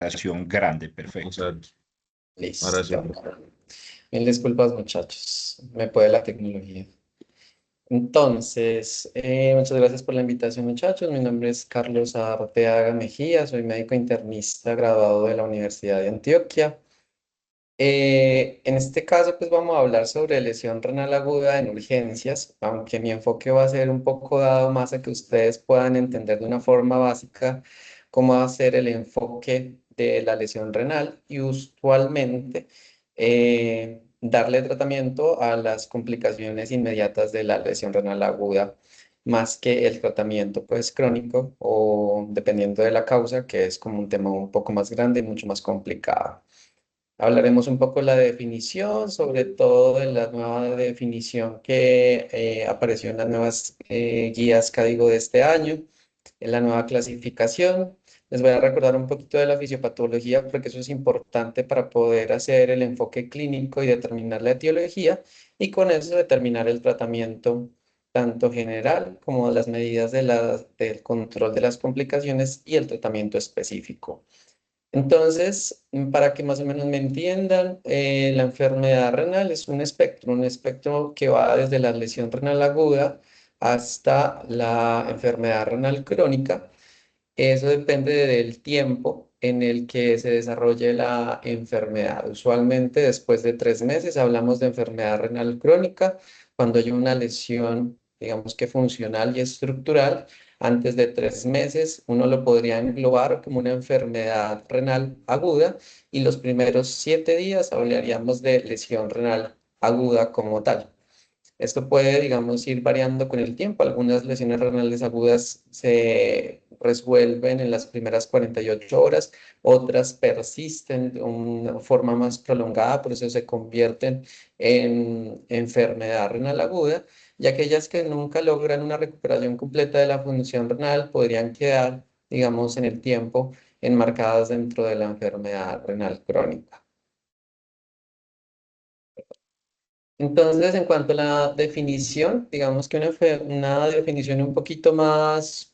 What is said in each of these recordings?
Acción grande, perfecto. Exacto. Ahora sí. Listo. Mil disculpas, muchachos. Me puede la tecnología. Entonces, muchas gracias por la invitación, muchachos. Mi nombre es Carlos Arteaga Mejía, soy médico internista graduado de la Universidad de Antioquia. En este caso, pues vamos a hablar sobre lesión renal aguda en urgencias, aunque mi enfoque va a ser un poco dado más a que ustedes puedan entender de una forma básica cómo va a ser el enfoque de la lesión renal y usualmente darle tratamiento a las complicaciones inmediatas de la lesión renal aguda, más que el tratamiento pues crónico o dependiendo de la causa, que es como un tema un poco más grande y mucho más complicado. Hablaremos un poco de la definición, sobre todo de la nueva definición que apareció en las nuevas guías Código de este año, en la nueva clasificación. Les voy a recordar un poquito de la fisiopatología porque eso es importante para poder hacer el enfoque clínico y determinar la etiología y con eso determinar el tratamiento tanto general como las medidas del control de las complicaciones y el tratamiento específico. Entonces, para que más o menos me entiendan, la enfermedad renal es un espectro que va desde la lesión renal aguda hasta la enfermedad renal crónica. Eso depende del tiempo en el que se desarrolle la enfermedad. Usualmente después de 3 meses hablamos de enfermedad renal crónica, cuando hay una lesión, digamos que funcional y estructural. Antes de 3 meses uno lo podría englobar como una enfermedad renal aguda y los primeros 7 días hablaríamos de lesión renal aguda como tal. Esto puede, digamos, ir variando con el tiempo. Algunas lesiones renales agudas se resuelven en las primeras 48 horas, otras persisten de una forma más prolongada, por eso se convierten en enfermedad renal aguda, y aquellas que nunca logran una recuperación completa de la función renal podrían quedar, digamos, en el tiempo enmarcadas dentro de la enfermedad renal crónica. Entonces, en cuanto a la definición, digamos que una definición un poquito más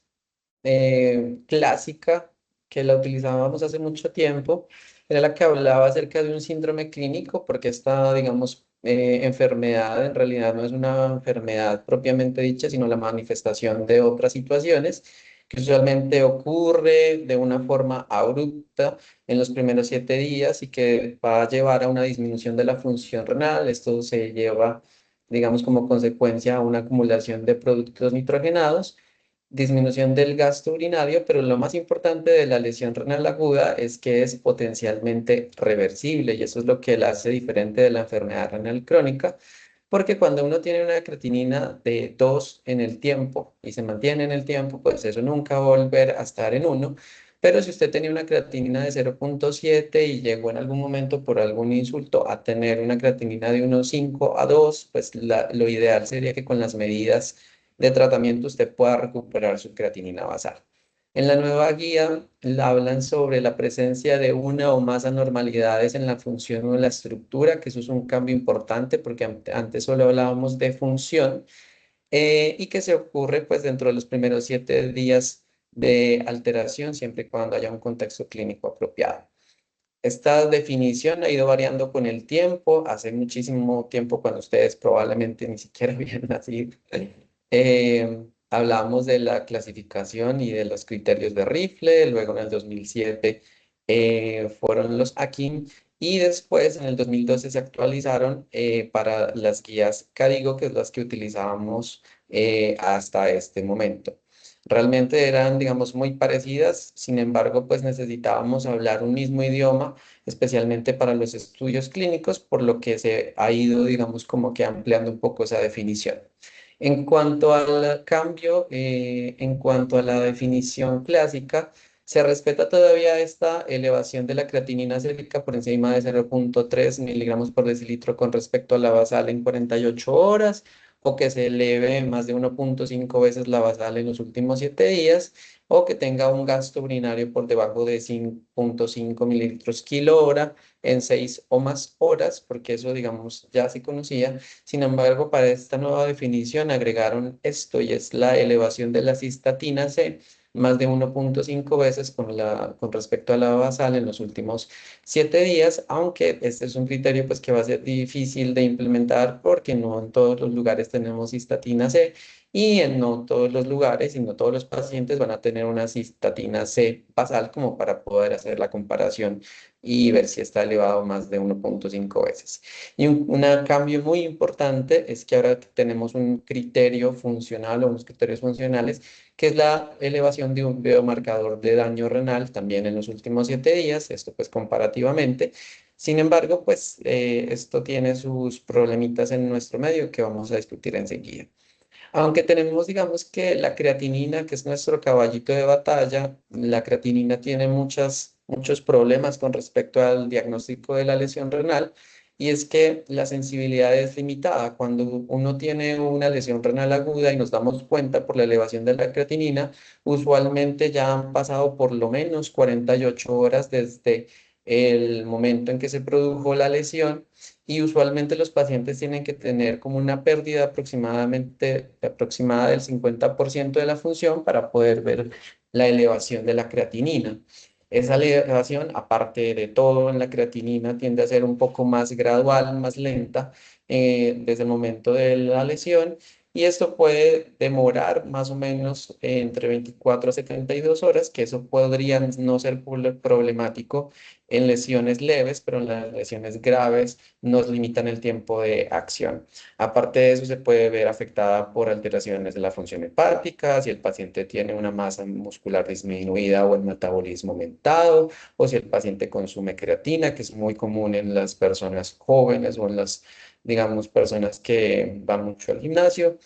clásica que la utilizábamos hace mucho tiempo, era la que hablaba acerca de un síndrome clínico, porque esta, digamos, enfermedad en realidad no es una enfermedad propiamente dicha, sino la manifestación de otras situaciones que usualmente ocurre de una forma abrupta en los primeros 7 días y que va a llevar a una disminución de la función renal. Esto se lleva, digamos, como consecuencia a una acumulación de productos nitrogenados, disminución del gasto urinario, pero lo más importante de la lesión renal aguda es que es potencialmente reversible y eso es lo que la hace diferente de la enfermedad renal crónica, porque cuando uno tiene una creatinina de 2 en el tiempo y se mantiene en el tiempo, pues eso nunca va a volver a estar en 1. Pero si usted tenía una creatinina de 0,7 y llegó en algún momento por algún insulto a tener una creatinina de 1,5 a 2, pues lo ideal sería que con las medidas de tratamiento usted pueda recuperar su creatinina basal. En la nueva guía hablan sobre la presencia de una o más anormalidades en la función o en la estructura, que eso es un cambio importante porque antes solo hablábamos de función y que se ocurre pues dentro de los primeros 7 días de alteración, siempre y cuando haya un contexto clínico apropiado. Esta definición ha ido variando con el tiempo. Hace muchísimo tiempo, cuando ustedes probablemente ni siquiera habían nacido, hablamos de la clasificación y de los criterios de Rifle. Luego en el 2007 fueron los AKIM y después en el 2012 se actualizaron para las guías Cadigo, que es las que utilizábamos hasta este momento. Realmente eran, digamos, muy parecidas, sin embargo, pues necesitábamos hablar un mismo idioma, especialmente para los estudios clínicos, por lo que se ha ido, digamos, como que ampliando un poco esa definición. En cuanto al cambio, en cuanto a la definición clásica, se respeta todavía esta elevación de la creatinina sérica por encima de 0,3 miligramos por decilitro con respecto a la basal en 48 horas, o que se eleve más de 1,5 veces la basal en los últimos 7 días, o que tenga un gasto urinario por debajo de 5,5 mililitros kilo hora en 6 o más horas, porque eso, digamos, ya se conocía. Sin embargo, para esta nueva definición agregaron esto y es la elevación de la cistatina C más de 1.5 veces con respecto a la basal en los últimos 7 días, aunque este es un criterio pues que va a ser difícil de implementar porque no en todos los lugares tenemos cistatina C y en no todos los lugares y no todos los pacientes van a tener una cistatina C basal como para poder hacer la comparación y ver si está elevado más de 1.5 veces. Y un cambio muy importante es que ahora tenemos un criterio funcional o unos criterios funcionales, que es la elevación de un biomarcador de daño renal también en los últimos 7 días, esto pues comparativamente. Sin embargo, pues esto tiene sus problemitas en nuestro medio que vamos a discutir enseguida. Aunque tenemos, digamos que la creatinina, que es nuestro caballito de batalla, la creatinina tiene muchos problemas con respecto al diagnóstico de la lesión renal, y es que la sensibilidad es limitada. Cuando uno tiene una lesión renal aguda y nos damos cuenta por la elevación de la creatinina, usualmente ya han pasado por lo menos 48 horas desde el momento en que se produjo la lesión y usualmente los pacientes tienen que tener como una pérdida aproximada del 50% de la función para poder ver la elevación de la creatinina. Esa elevación, aparte de todo en la creatinina, tiende a ser un poco más gradual, más lenta desde el momento de la lesión. Y esto puede demorar más o menos entre 24 a 72 horas, que eso podría no ser problemático en lesiones leves, pero en las lesiones graves nos limitan el tiempo de acción. Aparte de eso, se puede ver afectada por alteraciones de la función hepática, si el paciente tiene una masa muscular disminuida o el metabolismo aumentado, o si el paciente consume creatina, que es muy común en las personas jóvenes o en las, digamos, personas que van mucho al gimnasio.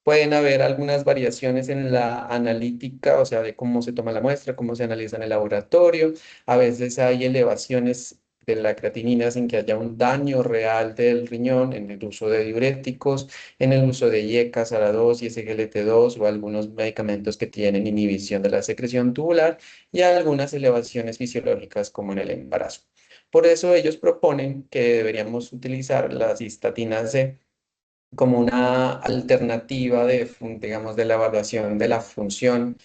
Pueden haber algunas variaciones en la analítica, o sea, de cómo se toma la muestra, cómo se analiza en el laboratorio. A veces hay elevaciones de la creatinina sin que haya un daño real del riñón en el uso de diuréticos, en el uso de IECA, SARA-2 y SGLT2 o algunos medicamentos que tienen inhibición de la secreción tubular y algunas elevaciones fisiológicas como en el embarazo. Por eso ellos proponen que deberíamos utilizar la cistatina C como una alternativa de, digamos, de la evaluación de la función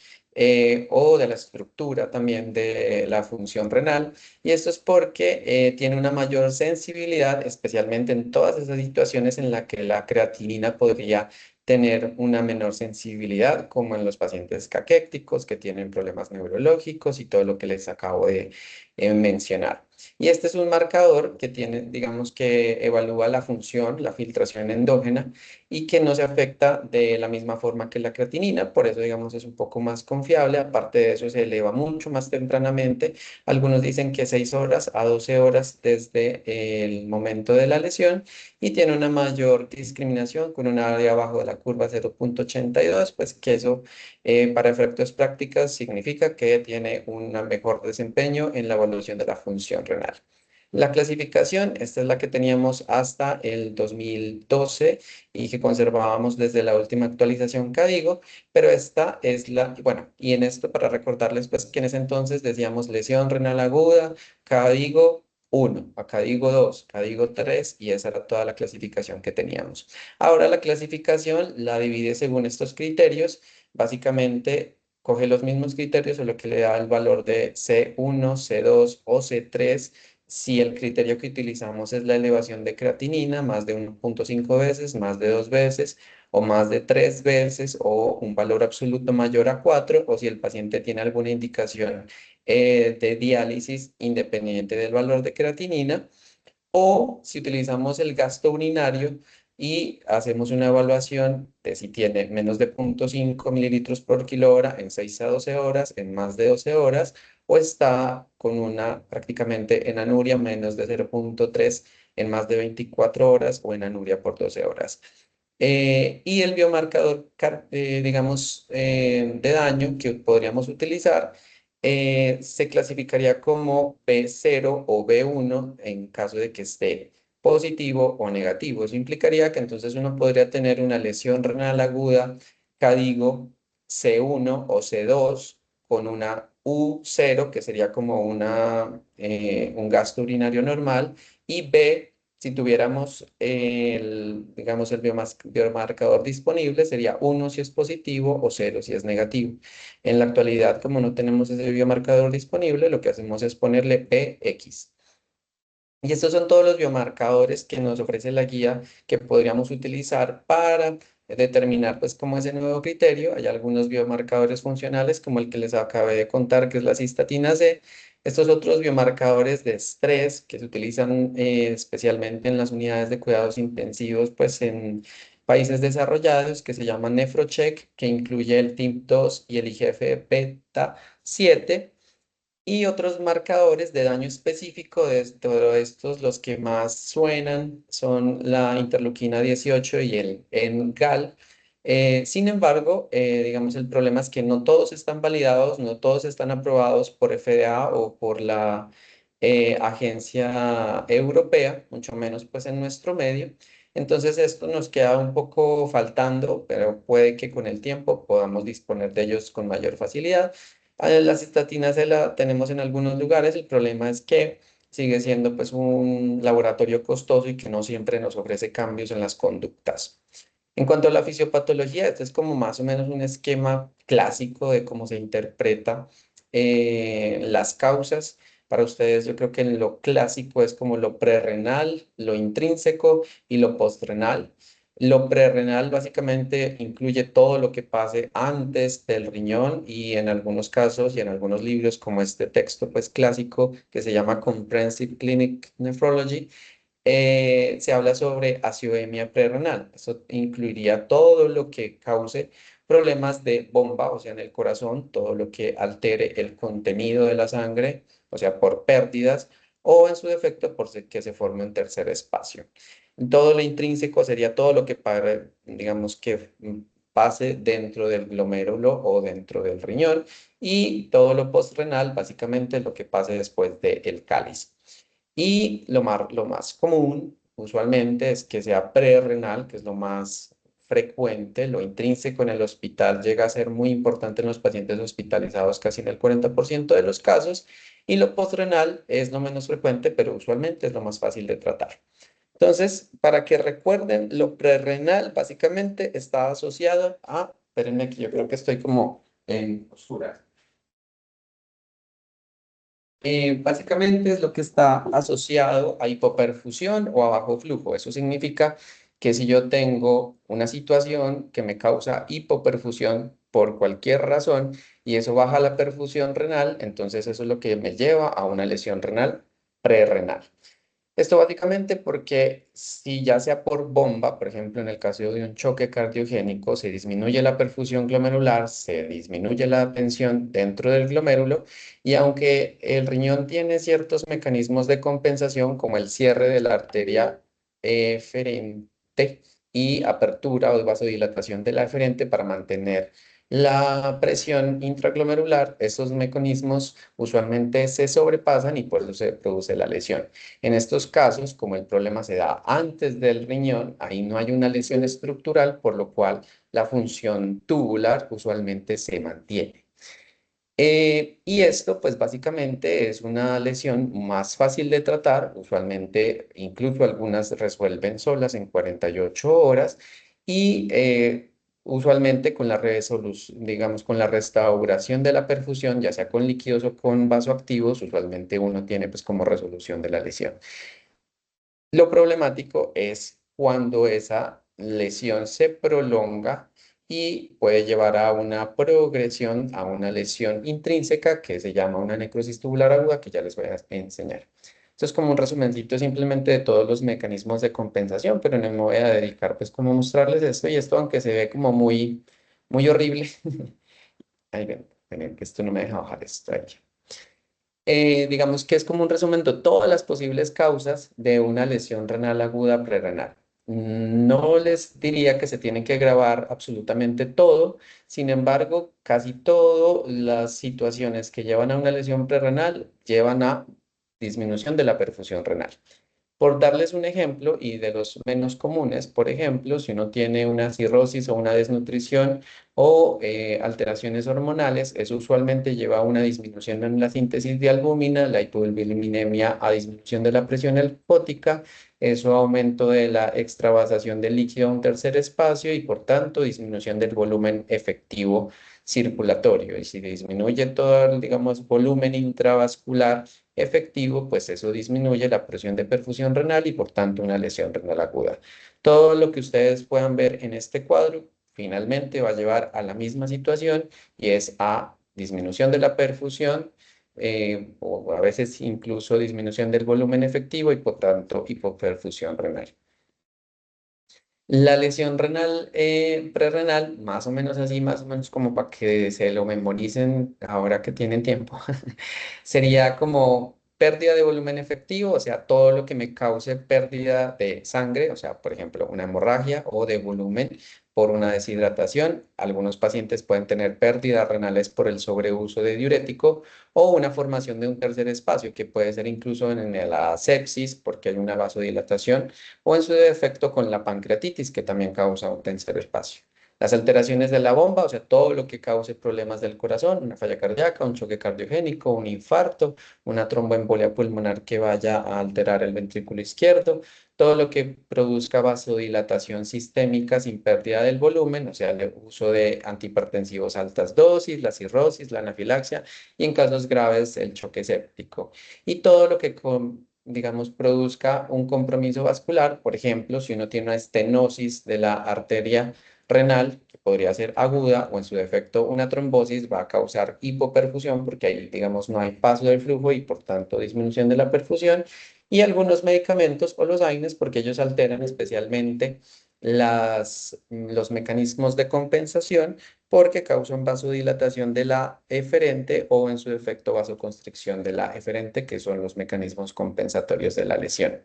o de la estructura también de la función renal. Y esto es porque tiene una mayor sensibilidad, especialmente en todas esas situaciones en las que la creatinina podría tener una menor sensibilidad, como en los pacientes caquéticos que tienen problemas neurológicos y todo lo que les acabo de mencionar. Y este es un marcador que tiene, digamos, que evalúa la función, la filtración endógena y que no se afecta de la misma forma que la creatinina, por eso, digamos, es un poco más confiable. Aparte de eso, se eleva mucho más tempranamente. Algunos dicen que 6 horas a 12 horas desde el momento de la lesión y tiene una mayor discriminación con un área abajo de la curva 0.82, pues que eso para efectos prácticos significa que tiene un mejor desempeño en la evaluación de la función renal. La clasificación, esta es la que teníamos hasta el 2012 y que conservábamos desde la última actualización CADIGO, pero esta es la, bueno, y en esto para recordarles pues que en ese entonces decíamos lesión renal aguda, CADIGO 1, a CADIGO 2, CADIGO 3 y esa era toda la clasificación que teníamos. Ahora la clasificación la divide según estos criterios. Básicamente coge los mismos criterios, solo que le da el valor de C1, C2 o C3. Si el criterio que utilizamos es la elevación de creatinina, más de 1.5 veces, más de 2 veces o más de 3 veces o un valor absoluto mayor a 4, o si el paciente tiene alguna indicación de diálisis independiente del valor de creatinina, o si utilizamos el gasto urinario y hacemos una evaluación de si tiene menos de 0.5 mililitros por kilo hora en 6 a 12 horas, en más de 12 horas, o está con una prácticamente en anuria menos de 0.3 en más de 24 horas o en anuria por 12 horas. Y el biomarcador, digamos, de daño que podríamos utilizar se clasificaría como B0 o B1 en caso de que esté positivo o negativo. Eso implicaría que entonces uno podría tener una lesión renal aguda, CADIGO C1 o C2 con una U0, que sería como un gasto urinario normal, y B si tuviéramos digamos, el biomarcador disponible, sería 1 si es positivo o 0 si es negativo. En la actualidad, como no tenemos ese biomarcador disponible, lo que hacemos es ponerle PX. Y estos son todos los biomarcadores que nos ofrece la guía que podríamos utilizar para determinar pues como ese nuevo criterio. Hay algunos biomarcadores funcionales como el que les acabé de contar que es la cistatina C. Estos otros biomarcadores de estrés que se utilizan especialmente en las unidades de cuidados intensivos pues en países desarrollados que se llaman NephroCheck, que incluye el TIMP2 y el IGF-beta 7 y otros marcadores de daño específico. De todos estos, los que más suenan son la interleuquina 18 y el NGAL. Sin embargo, digamos, el problema es que no todos están validados, no todos están aprobados por FDA o por la agencia europea, mucho menos pues en nuestro medio. Entonces esto nos queda un poco faltando, pero puede que con el tiempo podamos disponer de ellos con mayor facilidad. Las estatinas se la tenemos en algunos lugares, el problema es que sigue siendo pues un laboratorio costoso y que no siempre nos ofrece cambios en las conductas. En cuanto a la fisiopatología, este es como más o menos un esquema clásico de cómo se interpreta las causas. Para ustedes, yo creo que lo clásico es como lo prerrenal, lo intrínseco y lo postrenal. Lo prerrenal básicamente incluye todo lo que pase antes del riñón y en algunos casos y en algunos libros como este texto pues clásico que se llama Comprehensive Clinic Nephrology, se habla sobre acidemia prerrenal. Eso incluiría todo lo que cause problemas de bomba, o sea, en el corazón, todo lo que altere el contenido de la sangre, o sea, por pérdidas, o en su defecto, que se forme un tercer espacio. Todo lo intrínseco sería todo lo que, digamos, que pase dentro del glomérulo o dentro del riñón, y todo lo postrenal, básicamente, lo que pase después del cáliz. Y lo más común, usualmente, es que sea prerrenal, que es lo más frecuente. Lo intrínseco en el hospital llega a ser muy importante en los pacientes hospitalizados, casi en el 40% de los casos. Y lo postrenal es lo menos frecuente, pero usualmente es lo más fácil de tratar. Entonces, para que recuerden, lo prerrenal básicamente está asociado a, espérenme que yo creo que estoy como en postura. Básicamente es lo que está asociado a hipoperfusión o a bajo flujo. Eso significa que si yo tengo una situación que me causa hipoperfusión por cualquier razón y eso baja la perfusión renal, entonces eso es lo que me lleva a una lesión renal prerrenal. Esto básicamente porque si ya sea por bomba, por ejemplo, en el caso de un choque cardiogénico, se disminuye la perfusión glomerular, se disminuye la tensión dentro del glomérulo y aunque el riñón tiene ciertos mecanismos de compensación como el cierre de la arteria eferente y apertura o vasodilatación de la eferente para mantener la presión intraglomerular, esos mecanismos usualmente se sobrepasan y por eso se produce la lesión. En estos casos, como el problema se da antes del riñón, ahí no hay una lesión estructural, por lo cual la función tubular usualmente se mantiene. Y esto, pues básicamente es una lesión más fácil de tratar, usualmente incluso algunas resuelven solas en 48 horas y usualmente con la resolución, digamos, con la restauración de la perfusión, ya sea con líquidos o con vasoactivos, usualmente uno tiene pues como resolución de la lesión. Lo problemático es cuando esa lesión se prolonga y puede llevar a una progresión, a una lesión intrínseca que se llama una necrosis tubular aguda, que ya les voy a enseñar. Esto es como un resumencito simplemente de todos los mecanismos de compensación, pero no me voy a dedicar pues como a mostrarles esto y esto, aunque se ve como muy, muy horrible. Ahí ven, que esto no me deja bajar esto ahí. Digamos que es como un resumen de todas las posibles causas de una lesión renal aguda prerrenal. No les diría que se tiene que grabar absolutamente todo, sin embargo, casi todas las situaciones que llevan a una lesión prerrenal llevan a disminución de la perfusión renal. Por darles un ejemplo y de los menos comunes, por ejemplo, si uno tiene una cirrosis o una desnutrición o alteraciones hormonales, eso usualmente lleva a una disminución en la síntesis de albúmina, la hipobilirrubinemia a disminución de la presión linfática, eso aumento de la extravasación del líquido a un tercer espacio y por tanto disminución del volumen efectivo circulatorio. Y si disminuye todo el, digamos, volumen intravascular efectivo, pues eso disminuye la presión de perfusión renal y por tanto una lesión renal aguda. Todo lo que ustedes puedan ver en este cuadro finalmente va a llevar a la misma situación y es a disminución de la perfusión o a veces incluso disminución del volumen efectivo y por tanto hipoperfusión renal. La lesión renal prerrenal, más o menos así, más o menos como para que se lo memoricen ahora que tienen tiempo, sería como pérdida de volumen efectivo, o sea, todo lo que me cause pérdida de sangre, o sea, por ejemplo, una hemorragia o de volumen por una deshidratación. Algunos pacientes pueden tener pérdidas renales por el sobreuso de diurético o una formación de un tercer espacio, que puede ser incluso en la sepsis, porque hay una vasodilatación o en su defecto con la pancreatitis, que también causa un tercer espacio. Las alteraciones de la bomba, o sea, todo lo que cause problemas del corazón, una falla cardíaca, un choque cardiogénico, un infarto, una tromboembolia pulmonar que vaya a alterar el ventrículo izquierdo, todo lo que produzca vasodilatación sistémica sin pérdida del volumen, o sea, el uso de antihipertensivos a altas dosis, la cirrosis, la anafilaxia y en casos graves el choque séptico. Y todo lo que digamos, produzca un compromiso vascular, por ejemplo, si uno tiene una estenosis de la arteria renal, que podría ser aguda o en su defecto una trombosis, va a causar hipoperfusión porque ahí, digamos, no hay paso del flujo y por tanto disminución de la perfusión. Y algunos medicamentos o los AINES porque ellos alteran especialmente los mecanismos de compensación porque causan vasodilatación de la eferente o en su defecto vasoconstricción de la eferente, que son los mecanismos compensatorios de la lesión.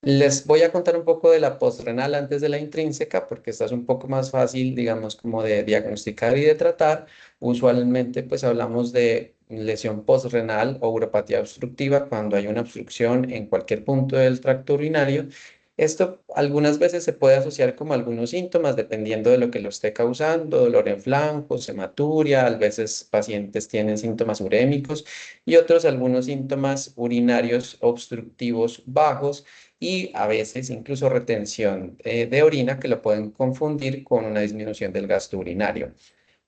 Les voy a contar un poco de la postrenal antes de la intrínseca, porque esta es un poco más fácil, digamos, como de diagnosticar y de tratar. Usualmente, pues hablamos de lesión postrenal o uropatía obstructiva cuando hay una obstrucción en cualquier punto del tracto urinario. Esto algunas veces se puede asociar como algunos síntomas dependiendo de lo que lo esté causando, dolor en flancos, hematuria, a veces pacientes tienen síntomas urémicos y otros algunos síntomas urinarios obstructivos bajos y a veces incluso retención de orina que lo pueden confundir con una disminución del gasto urinario.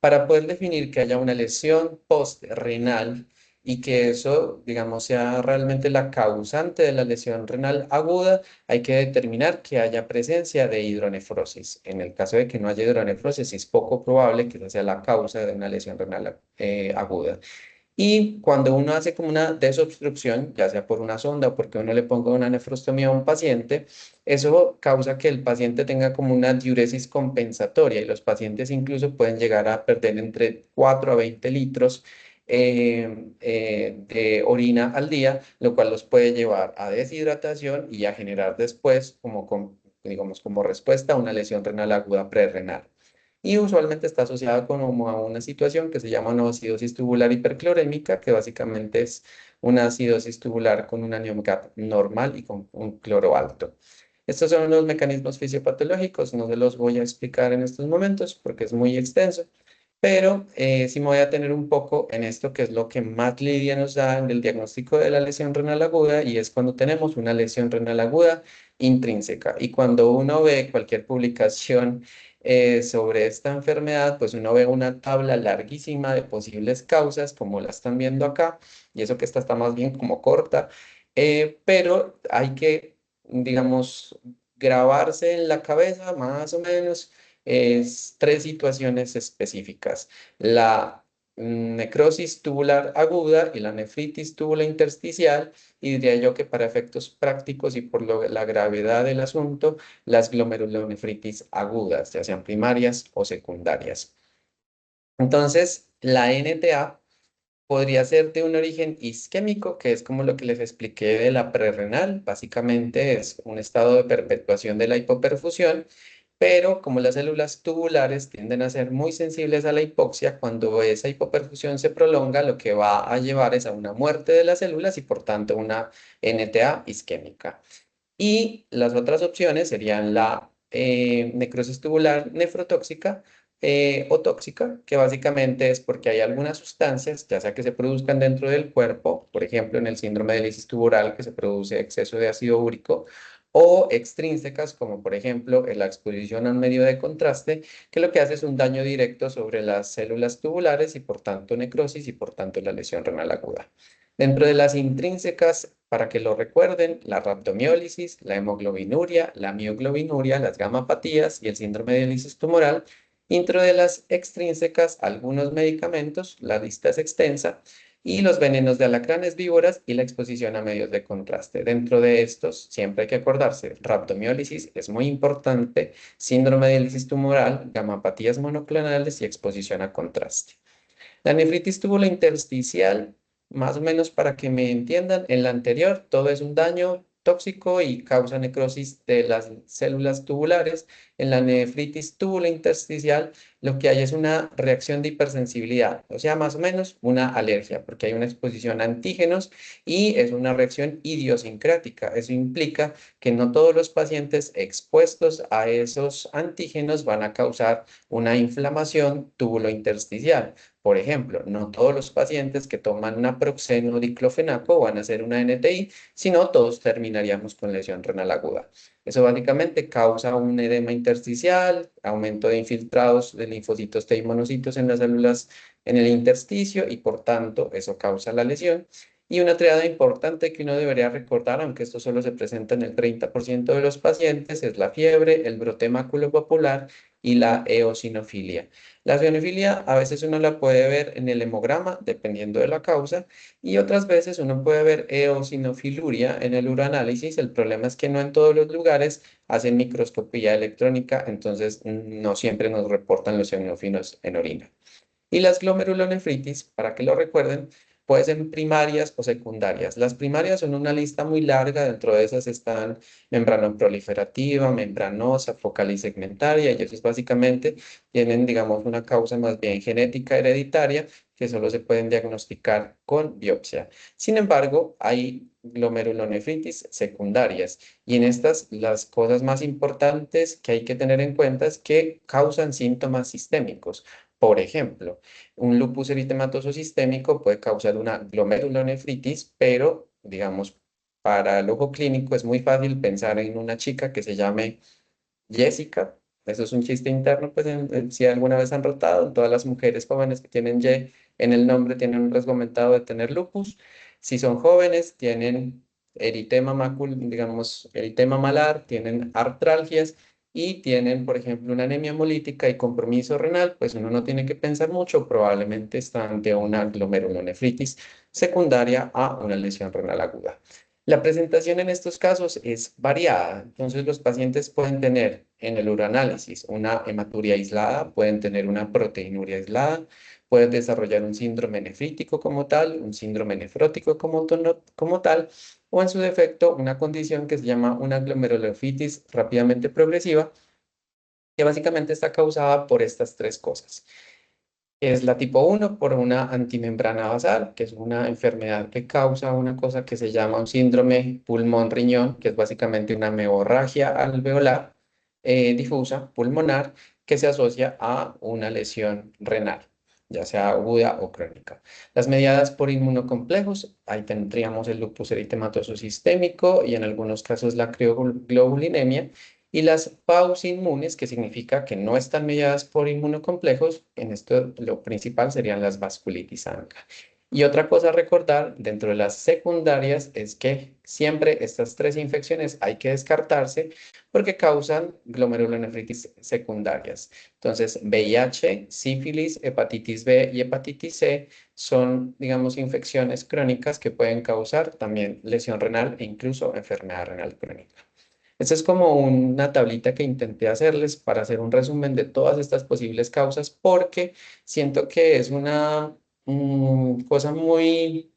Para poder definir que haya una lesión postrenal y que eso, digamos, sea realmente la causante de la lesión renal aguda, hay que determinar que haya presencia de hidronefrosis. En el caso de que no haya hidronefrosis, es poco probable que esa sea la causa de una lesión renal aguda. Y cuando uno hace como una desobstrucción, ya sea por una sonda o porque uno le ponga una nefrostomía a un paciente, eso causa que el paciente tenga como una diuresis compensatoria y los pacientes incluso pueden llegar a perder entre 4 a 20 litros de orina al día, lo cual los puede llevar a deshidratación y a generar después, digamos, como respuesta a una lesión renal aguda prerrenal y usualmente está asociada como a una situación que se llama una acidosis tubular hiperclorémica, que básicamente es una acidosis tubular con una NEOMGAP normal y con un cloro alto. Estos son los mecanismos fisiopatológicos, no se los voy a explicar en estos momentos porque es muy extenso, pero sí me voy a tener un poco en esto que es lo que más lidia nos da en el diagnóstico de la lesión renal aguda y es cuando tenemos una lesión renal aguda intrínseca. Y cuando uno ve cualquier publicación sobre esta enfermedad, pues uno ve una tabla larguísima de posibles causas, como la están viendo acá, y eso que esta está más bien como corta, pero hay que, digamos, grabarse en la cabeza más o menos es tres situaciones específicas. La necrosis tubular aguda y la nefritis tubular intersticial, y diría yo que para efectos prácticos y por la gravedad del asunto, las glomerulonefritis agudas, ya sean primarias o secundarias. Entonces, la NTA podría ser de un origen isquémico, que es como lo que les expliqué de la prerrenal. Básicamente es un estado de perpetuación de la hipoperfusión, pero como las células tubulares tienden a ser muy sensibles a la hipoxia, cuando esa hipoperfusión se prolonga, lo que va a llevar es a una muerte de las células y por tanto una NTA isquémica. Y las otras opciones serían la necrosis tubular nefrotóxica o tóxica, que básicamente es porque hay algunas sustancias, ya sea que se produzcan dentro del cuerpo, por ejemplo, en el síndrome de lisis tubular, que se produce exceso de ácido úrico, o extrínsecas, como por ejemplo en la exposición a un medio de contraste, que lo que hace es un daño directo sobre las células tubulares y por tanto necrosis y por tanto la lesión renal aguda. Dentro de las intrínsecas, para que lo recuerden, la rhabdomiólisis, la hemoglobinuria, la mioglobinuria, las gamapatías y el síndrome de lisis tumoral. Dentro de las extrínsecas, algunos medicamentos, la lista es extensa, y los venenos de alacranes, víboras y la exposición a medios de contraste. Dentro de estos, siempre hay que acordarse, rhabdomiólisis es muy importante, síndrome de lisis tumoral, gamapatías monoclonales y exposición a contraste. La nefritis tubulointersticial, más o menos para que me entiendan, en la anterior todo es un daño tóxico y causa necrosis de las células tubulares. En la nefritis tubulointersticial lo que hay es una reacción de hipersensibilidad, o sea, más o menos una alergia, porque hay una exposición a antígenos y es una reacción idiosincrática. Eso implica que no todos los pacientes expuestos a esos antígenos van a causar una inflamación tubulointersticial. Por ejemplo, no todos los pacientes que toman naproxeno o diclofenaco van a hacer una NTI, sino todos terminaríamos con lesión renal aguda. Eso básicamente causa un edema intersticial, aumento de infiltrados de linfocitos T y monocitos en las células en el intersticio y por tanto eso causa la lesión. Y una triada importante que uno debería recordar, aunque esto solo se presenta en el 30% de los pacientes, es la fiebre, el brote maculopapular y la eosinofilia. La eosinofilia a veces uno la puede ver en el hemograma, dependiendo de la causa, y otras veces uno puede ver eosinofiluria en el uranálisis. El problema es que no en todos los lugares hacen microscopía electrónica, entonces no siempre nos reportan los eosinofilos en orina. Y las glomerulonefritis, para que lo recuerden, pueden ser primarias o secundarias. Las primarias son una lista muy larga, dentro de esas están membranoproliferativa, membranosa, focal y segmentaria, y eso básicamente tienen, digamos, una causa más bien genética hereditaria que solo se pueden diagnosticar con biopsia. Sin embargo, hay glomerulonefritis secundarias y en estas las cosas más importantes que hay que tener en cuenta es que causan síntomas sistémicos. Por ejemplo, un lupus eritematoso sistémico puede causar una glomerulonefritis, pero digamos, para el ojo clínico es muy fácil pensar en una chica que se llame Jessica. Eso es un chiste interno, pues si alguna vez han rotado, todas las mujeres jóvenes que tienen Y en el nombre tienen un riesgo aumentado de tener lupus. Si son jóvenes, tienen eritema digamos, eritema malar, tienen artralgias y tienen, por ejemplo, una anemia hemolítica y compromiso renal, pues uno no tiene que pensar mucho, probablemente está ante una glomerulonefritis secundaria a una lesión renal aguda. La presentación en estos casos es variada, entonces los pacientes pueden tener en el uranálisis una hematuria aislada, pueden tener una proteinuria aislada, pueden desarrollar un síndrome nefrítico como tal, un síndrome nefrótico como tal, o en su defecto una condición que se llama una glomerulonephritis rápidamente progresiva, que básicamente está causada por estas tres cosas. Es la tipo 1 por una antimembrana basal, que es una enfermedad que causa una cosa que se llama un síndrome pulmón-riñón, que es básicamente una hemorragia alveolar difusa pulmonar que se asocia a una lesión renal, ya sea aguda o crónica. Las mediadas por inmunocomplejos, ahí tendríamos el lupus eritematoso sistémico y en algunos casos la crioglobulinemia. Y las pausinmunes, que significa que no están mediadas por inmunocomplejos, en esto lo principal serían las vasculitis ANCA. Y otra cosa a recordar dentro de las secundarias es que siempre estas tres infecciones hay que descartarse porque causan glomerulonefritis secundarias. Entonces, VIH, sífilis, hepatitis B y hepatitis C son, digamos, infecciones crónicas que pueden causar también lesión renal e incluso enfermedad renal crónica. Esta es como una tablita que intenté hacerles para hacer un resumen de todas estas posibles causas porque siento que es una cosa muy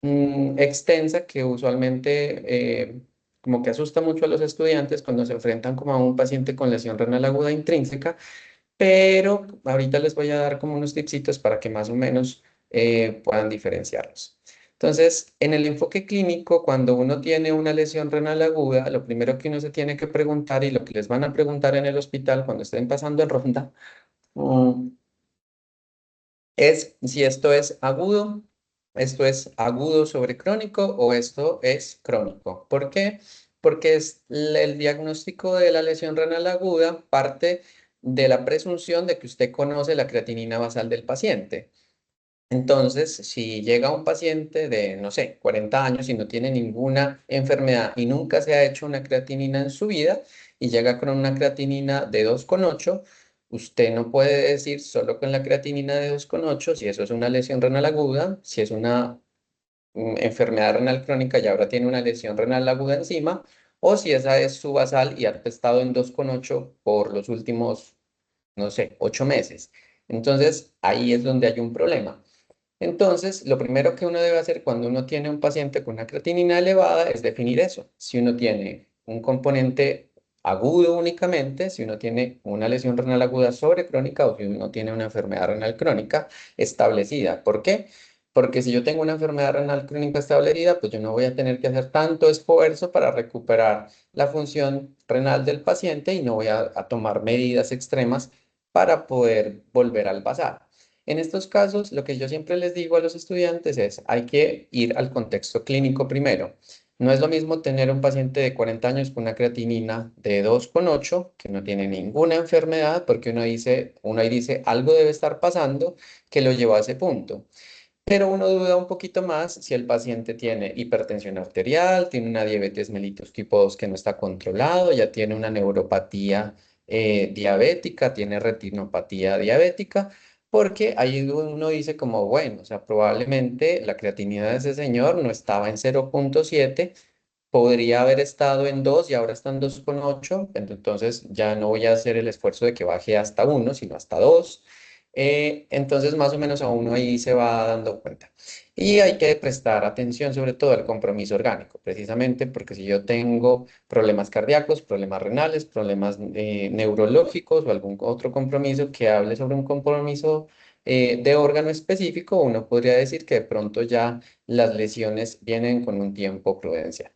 extensa que usualmente como que asusta mucho a los estudiantes cuando se enfrentan como a un paciente con lesión renal aguda intrínseca, pero ahorita les voy a dar como unos tipsitos para que más o menos puedan diferenciarlos. Entonces, en el enfoque clínico, cuando uno tiene una lesión renal aguda, lo primero que uno se tiene que preguntar y lo que les van a preguntar en el hospital cuando estén pasando en ronda, mm, es si esto es agudo sobre crónico o esto es crónico. ¿Por qué? Porque el diagnóstico de la lesión renal aguda parte de la presunción de que usted conoce la creatinina basal del paciente. Entonces, si llega un paciente de, no sé, 40 años y no tiene ninguna enfermedad y nunca se ha hecho una creatinina en su vida y llega con una creatinina de 2,8, usted no puede decir solo con la creatinina de 2,8 si eso es una lesión renal aguda, si es una enfermedad renal crónica y ahora tiene una lesión renal aguda encima, o si esa es su basal y ha estado en 2,8 por los últimos, no sé, 8 meses. Entonces, ahí es donde hay un problema. Entonces, lo primero que uno debe hacer cuando uno tiene un paciente con una creatinina elevada es definir eso. Si uno tiene un componente agudo únicamente, si uno tiene una lesión renal aguda sobrecrónica o si uno tiene una enfermedad renal crónica establecida. ¿Por qué? Porque si yo tengo una enfermedad renal crónica establecida, pues yo no voy a tener que hacer tanto esfuerzo para recuperar la función renal del paciente y no voy a tomar medidas extremas para poder volver al basal. En estos casos, lo que yo siempre les digo a los estudiantes es, hay que ir al contexto clínico primero. No es lo mismo tener un paciente de 40 años con una creatinina de 2,8 que no tiene ninguna enfermedad, porque uno ahí dice, algo debe estar pasando que lo llevó a ese punto. Pero uno duda un poquito más si el paciente tiene hipertensión arterial, tiene una diabetes mellitus tipo 2 que no está controlado, ya tiene una neuropatía diabética, tiene retinopatía diabética, porque ahí uno dice como, bueno, o sea, probablemente la creatinina de ese señor no estaba en 0,7, podría haber estado en 2 y ahora está en 2,8, entonces ya no voy a hacer el esfuerzo de que baje hasta 1, sino hasta 2. Entonces, más o menos a uno ahí se va dando cuenta. Y hay que prestar atención sobre todo al compromiso orgánico, precisamente porque si yo tengo problemas cardíacos, problemas renales, problemas neurológicos o algún otro compromiso que hable sobre un compromiso de órgano específico, uno podría decir que de pronto ya las lesiones vienen con un tiempo prudencial.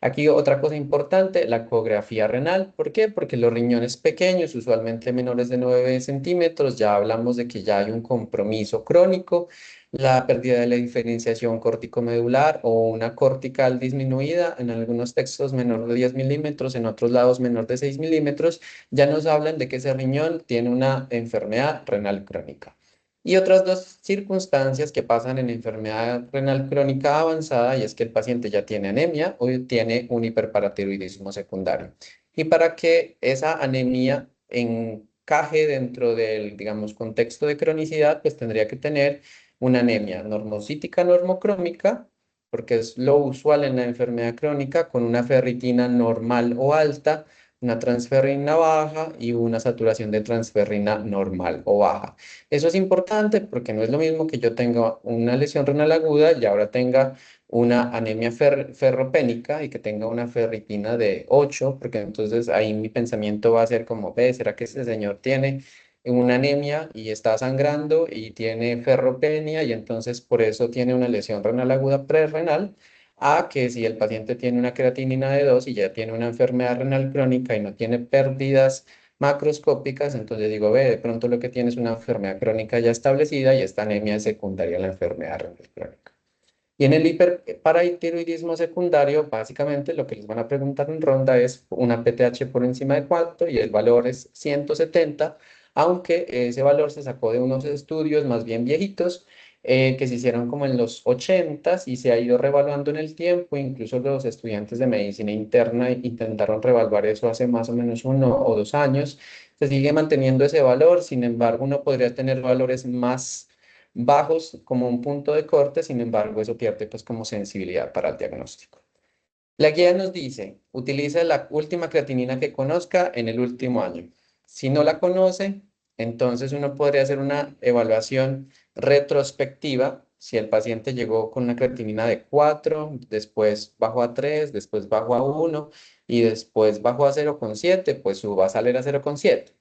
Aquí otra cosa importante, la ecografía renal. ¿Por qué? Porque los riñones pequeños, usualmente menores de 9 centímetros, ya hablamos de que ya hay un compromiso crónico, la pérdida de la diferenciación corticomedular o una cortical disminuida, en algunos textos menor de 10 milímetros, en otros lados menor de 6 milímetros, ya nos hablan de que ese riñón tiene una enfermedad renal crónica. Y otras dos circunstancias que pasan en enfermedad renal crónica avanzada y es que el paciente ya tiene anemia o tiene un hiperparatiroidismo secundario. Y para que esa anemia encaje dentro del, digamos, contexto de cronicidad, pues tendría que tener una anemia normocítica normocrómica, porque es lo usual en la enfermedad crónica, con una ferritina normal o alta, una transferrina baja y una saturación de transferrina normal o baja. Eso es importante porque no es lo mismo que yo tenga una lesión renal aguda y ahora tenga una anemia ferropénica y que tenga una ferritina de 8, porque entonces ahí mi pensamiento va a ser como, ve, ¿será que ese señor tiene una anemia y está sangrando y tiene ferropenia y entonces por eso tiene una lesión renal aguda prerrenal? A que si el paciente tiene una creatinina de 2 y ya tiene una enfermedad renal crónica y no tiene pérdidas macroscópicas, entonces digo, ve, de pronto lo que tiene es una enfermedad crónica ya establecida y esta anemia es secundaria a la enfermedad renal crónica. Y en el hiperparatiroidismo secundario, básicamente lo que les van a preguntar en ronda es una PTH por encima de 4 y el valor es 170, aunque ese valor se sacó de unos estudios más bien viejitos que se hicieron como en los 80s y se ha ido revaluando en el tiempo. Incluso los estudiantes de medicina interna intentaron revaluar eso hace más o menos 1 o 2 años. Se sigue manteniendo ese valor, sin embargo, uno podría tener valores más bajos como un punto de corte, sin embargo, eso pierde pues como sensibilidad para el diagnóstico. La guía nos dice, utilice la última creatinina que conozca en el último año. Si no la conoce, entonces uno podría hacer una evaluación retrospectiva. Si el paciente llegó con una creatinina de 4, después bajó a 3, después bajó a 1 y después bajó a 0,7, pues su basal era 0,7.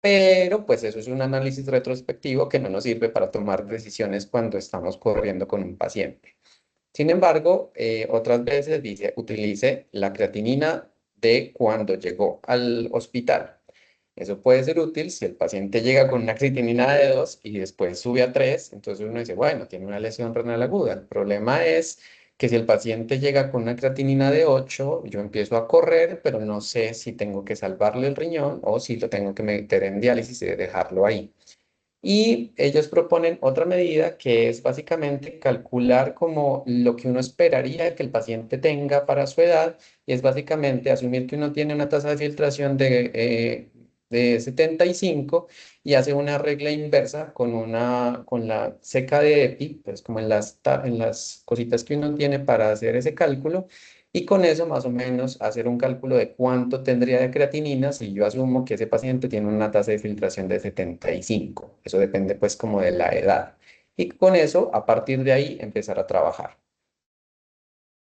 Pero pues eso es un análisis retrospectivo que no nos sirve para tomar decisiones cuando estamos corriendo con un paciente. Sin embargo, otras veces dice, utilice la creatinina de cuando llegó al hospital. Eso puede ser útil si el paciente llega con una creatinina de 2 y después sube a 3, entonces uno dice, bueno, tiene una lesión renal aguda. El problema es que si el paciente llega con una creatinina de 8, yo empiezo a correr, pero no sé si tengo que salvarle el riñón o si lo tengo que meter en diálisis y dejarlo ahí. Y ellos proponen otra medida que es básicamente calcular como lo que uno esperaría que el paciente tenga para su edad, y es básicamente asumir que uno tiene una tasa de filtración de 75 y hace una regla inversa con la ceca de EPI, pues como en en las cositas que uno tiene para hacer ese cálculo, y con eso más o menos hacer un cálculo de cuánto tendría de creatinina si yo asumo que ese paciente tiene una tasa de filtración de 75. Eso depende pues como de la edad. Y con eso, a partir de ahí, empezar a trabajar.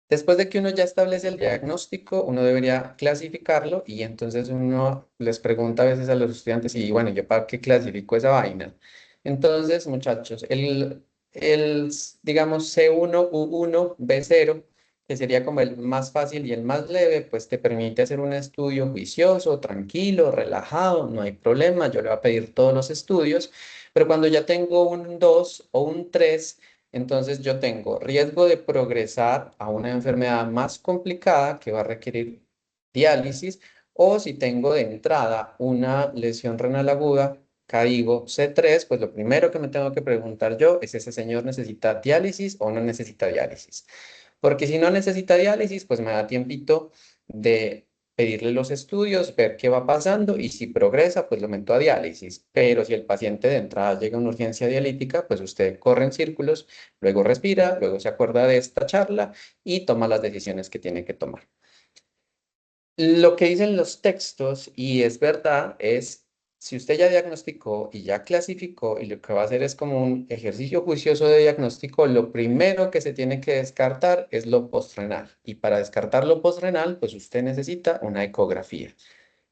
Después de que uno ya establece el diagnóstico, uno debería clasificarlo y entonces uno les pregunta a veces a los estudiantes y bueno, ¿yo para qué clasifico esa vaina? Entonces, muchachos, digamos C1, U1, B0, que sería como el más fácil y el más leve, pues te permite hacer un estudio juicioso, tranquilo, relajado, no hay problema, yo le voy a pedir todos los estudios, pero cuando ya tengo un 2 o un 3, entonces yo tengo riesgo de progresar a una enfermedad más complicada que va a requerir diálisis, o si tengo de entrada una lesión renal aguda, CAIGO C3, pues lo primero que me tengo que preguntar yo es, ¿ese señor necesita diálisis o no necesita diálisis? Porque si no necesita diálisis, pues me da tiempito de pedirle los estudios, ver qué va pasando y si progresa, pues lo meto a diálisis. Pero si el paciente de entrada llega a una urgencia dialítica, pues usted corre en círculos, luego respira, luego se acuerda de esta charla y toma las decisiones que tiene que tomar. Lo que dicen los textos, y es verdad, es si usted ya diagnosticó y ya clasificó y lo que va a hacer es como un ejercicio juicioso de diagnóstico, lo primero que se tiene que descartar es lo postrenal. Y para descartar lo postrenal, pues usted necesita una ecografía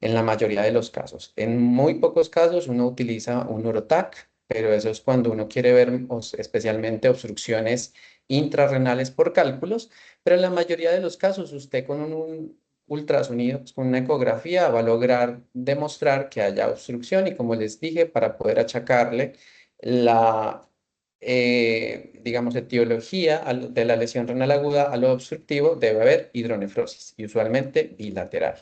en la mayoría de los casos. En muy pocos casos uno utiliza un Orotac, pero eso es cuando uno quiere ver especialmente obstrucciones intrarrenales por cálculos, pero en la mayoría de los casos usted con un ultrasonido, pues, con una ecografía va a lograr demostrar que haya obstrucción y como les dije, para poder achacarle la, digamos, etiología de la lesión renal aguda a lo obstructivo, debe haber hidronefrosis y usualmente bilateral.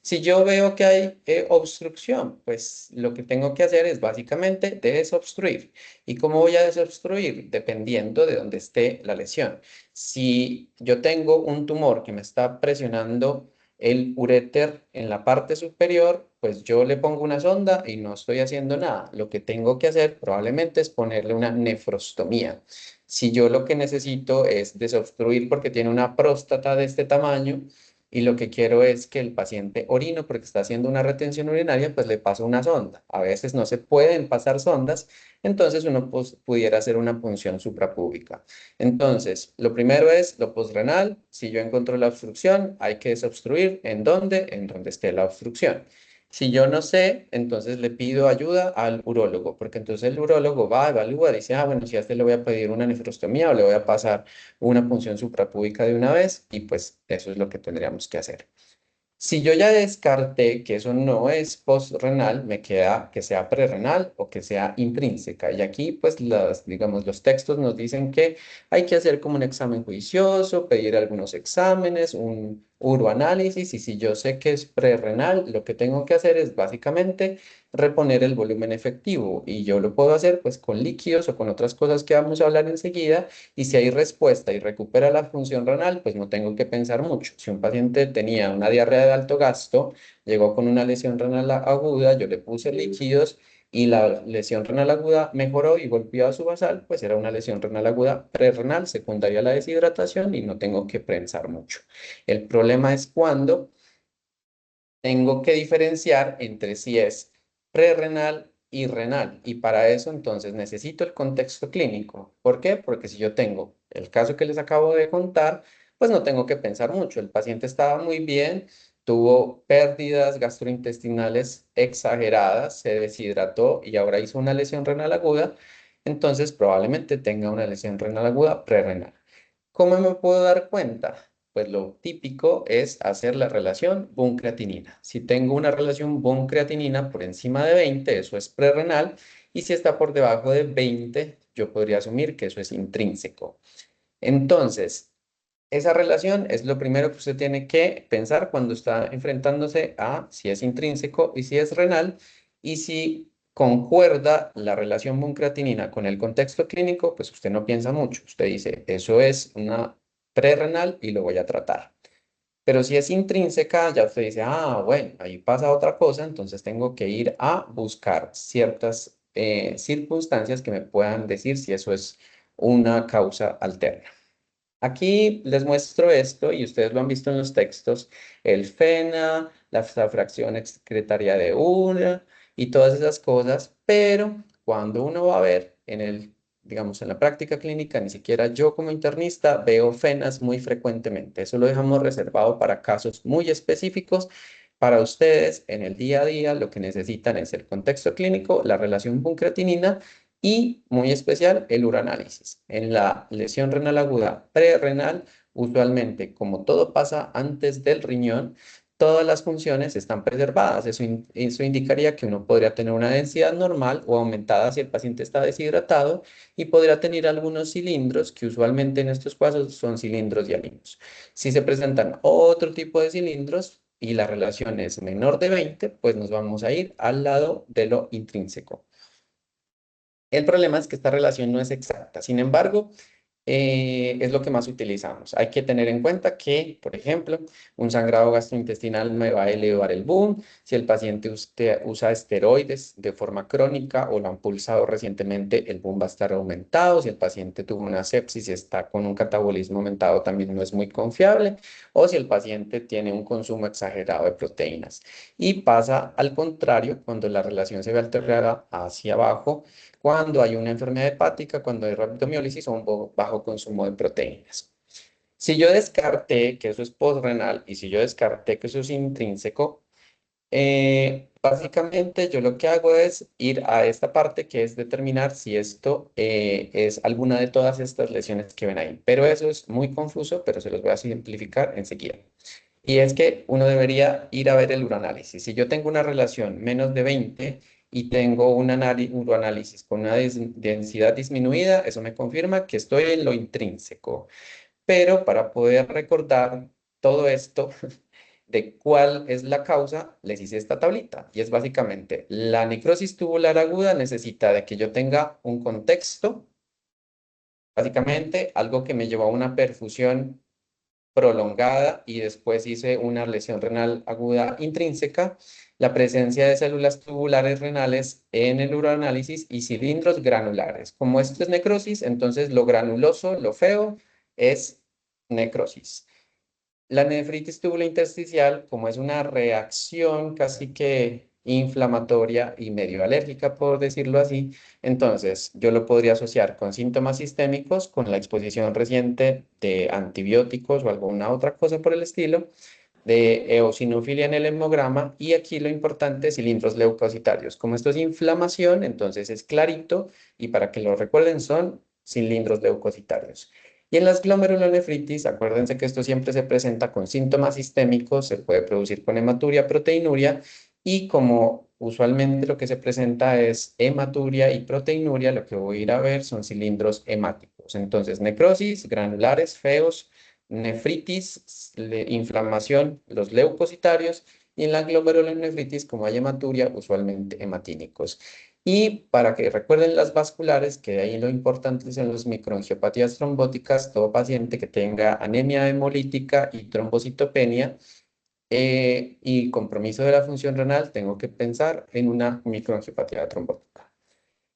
Si yo veo que hay obstrucción, pues lo que tengo que hacer es básicamente desobstruir. ¿Y cómo voy a desobstruir? Dependiendo de dónde esté la lesión. Si yo tengo un tumor que me está presionando el uréter en la parte superior, pues yo le pongo una sonda y no estoy haciendo nada. Lo que tengo que hacer probablemente es ponerle una nefrostomía. Si yo lo que necesito es desobstruir porque tiene una próstata de este tamaño, y lo que quiero es que el paciente orino porque está haciendo una retención urinaria, pues le paso una sonda. A veces no se pueden pasar sondas, entonces uno pues, pudiera hacer una punción suprapúbica. Entonces, lo primero es lo postrenal. Si yo encuentro la obstrucción, hay que desobstruir. ¿En dónde? En donde esté la obstrucción. Si yo no sé, entonces le pido ayuda al urólogo, porque entonces el urólogo va, evalúa, dice, ah, bueno, si a este le voy a pedir una nefrostomía o le voy a pasar una punción suprapúbica de una vez, y pues eso es lo que tendríamos que hacer. Si yo ya descarté que eso no es postrenal, me queda que sea prerrenal o que sea intrínseca. Y aquí, pues, digamos, los textos nos dicen que hay que hacer como un examen juicioso, pedir algunos exámenes, un uroanálisis. Y si yo sé que es prerrenal, lo que tengo que hacer es básicamente reponer el volumen efectivo. Y yo lo puedo hacer, pues, con líquidos o con otras cosas que vamos a hablar enseguida. Y si hay respuesta y recupera la función renal, pues no tengo que pensar mucho. Si un paciente tenía una diarrea de alto gasto, llegó con una lesión renal aguda, yo le puse líquidos y la lesión renal aguda mejoró y volvió a su basal, pues era una lesión renal aguda prerrenal, secundaria a la deshidratación y no tengo que pensar mucho. El problema es cuando tengo que diferenciar entre si es prerrenal y renal. Y para eso entonces necesito el contexto clínico. ¿Por qué? Porque si yo tengo el caso que les acabo de contar, pues no tengo que pensar mucho. El paciente estaba muy bien, tuvo pérdidas gastrointestinales exageradas, se deshidrató y ahora hizo una lesión renal aguda. Entonces probablemente tenga una lesión renal aguda prerrenal. ¿Cómo me puedo dar cuenta? Pues lo típico es hacer la relación Bohm-creatinina. Si tengo una relación Bohm-creatinina por encima de 20, eso es prerrenal, y si está por debajo de 20, yo podría asumir que eso es intrínseco. Entonces, esa relación es lo primero que usted tiene que pensar cuando está enfrentándose a si es intrínseco y si es renal, y si concuerda la relación buncreatinina con el contexto clínico, pues usted no piensa mucho. Usted dice, eso es una prerrenal y lo voy a tratar. Pero si es intrínseca, ya usted dice, ah, bueno, ahí pasa otra cosa, entonces tengo que ir a buscar ciertas circunstancias que me puedan decir si eso es una causa alterna. Aquí les muestro esto y ustedes lo han visto en los textos, el FENA, la fracción excretaria de una y todas esas cosas, pero cuando uno va a ver digamos, en la práctica clínica, ni siquiera yo como internista veo FENAs muy frecuentemente. Eso lo dejamos reservado para casos muy específicos. Para ustedes, en el día a día, lo que necesitan es el contexto clínico, la relación con creatinina y, muy especial, el uranálisis. En la lesión renal aguda prerrenal, usualmente, como todo pasa antes del riñón, todas las funciones están preservadas. Eso indicaría que uno podría tener una densidad normal o aumentada si el paciente está deshidratado y podría tener algunos cilindros, que usualmente en estos casos son cilindros diálinos. Si se presentan otro tipo de cilindros y la relación es menor de 20, pues nos vamos a ir al lado de lo intrínseco. El problema es que esta relación no es exacta. Sin embargo, es lo que más utilizamos. Hay que tener en cuenta que, por ejemplo, un sangrado gastrointestinal me va a elevar el boom. Si el paciente usa esteroides de forma crónica o lo han pulsado recientemente, el boom va a estar aumentado. Si el paciente tuvo una sepsis y está con un catabolismo aumentado, también no es muy confiable. O si el paciente tiene un consumo exagerado de proteínas. Y pasa al contrario, cuando la relación se ve alterada hacia abajo, cuando hay una enfermedad hepática, cuando hay rabdomiólisis o un bajo consumo de proteínas. Si yo descarté que eso es postrenal y si yo descarté que eso es intrínseco, básicamente yo lo que hago es ir a esta parte que es determinar si esto es alguna de todas estas lesiones que ven ahí. Pero eso es muy confuso, pero se los voy a simplificar enseguida. Y es que uno debería ir a ver el uroanálisis. Si yo tengo una relación menos de 20 y tengo un uroanálisis con una densidad disminuida, eso me confirma que estoy en lo intrínseco. Pero para poder recordar todo esto de cuál es la causa, les hice esta tablita. Y es básicamente la necrosis tubular aguda necesita de que yo tenga un contexto, básicamente algo que me llevó a una perfusión prolongada y después hice una lesión renal aguda intrínseca, la presencia de células tubulares renales en el uroanálisis y cilindros granulares. Como esto es necrosis, entonces lo granuloso, lo feo, es necrosis. La nefritis tubulointersticial, como es una reacción casi que inflamatoria y medio alérgica, por decirlo así, entonces yo lo podría asociar con síntomas sistémicos, con la exposición reciente de antibióticos o alguna otra cosa por el estilo, de eosinofilia en el hemograma y aquí lo importante, cilindros leucocitarios. Como esto es inflamación, entonces es clarito y para que lo recuerden son cilindros leucocitarios. Y en las glomerulonefritis, acuérdense que esto siempre se presenta con síntomas sistémicos, se puede producir con hematuria, proteinuria y como usualmente lo que se presenta es hematuria y proteinuria, lo que voy a ir a ver son cilindros hemáticos. Entonces, necrosis, granulares, feos, nefritis, inflamación, los leucocitarios, y en la glomerulonefritis, como hay hematuria, usualmente hematínicos. Y para que recuerden las vasculares, que de ahí lo importante son las microangiopatías trombóticas, todo paciente que tenga anemia hemolítica y trombocitopenia y compromiso de la función renal, tengo que pensar en una microangiopatía trombótica.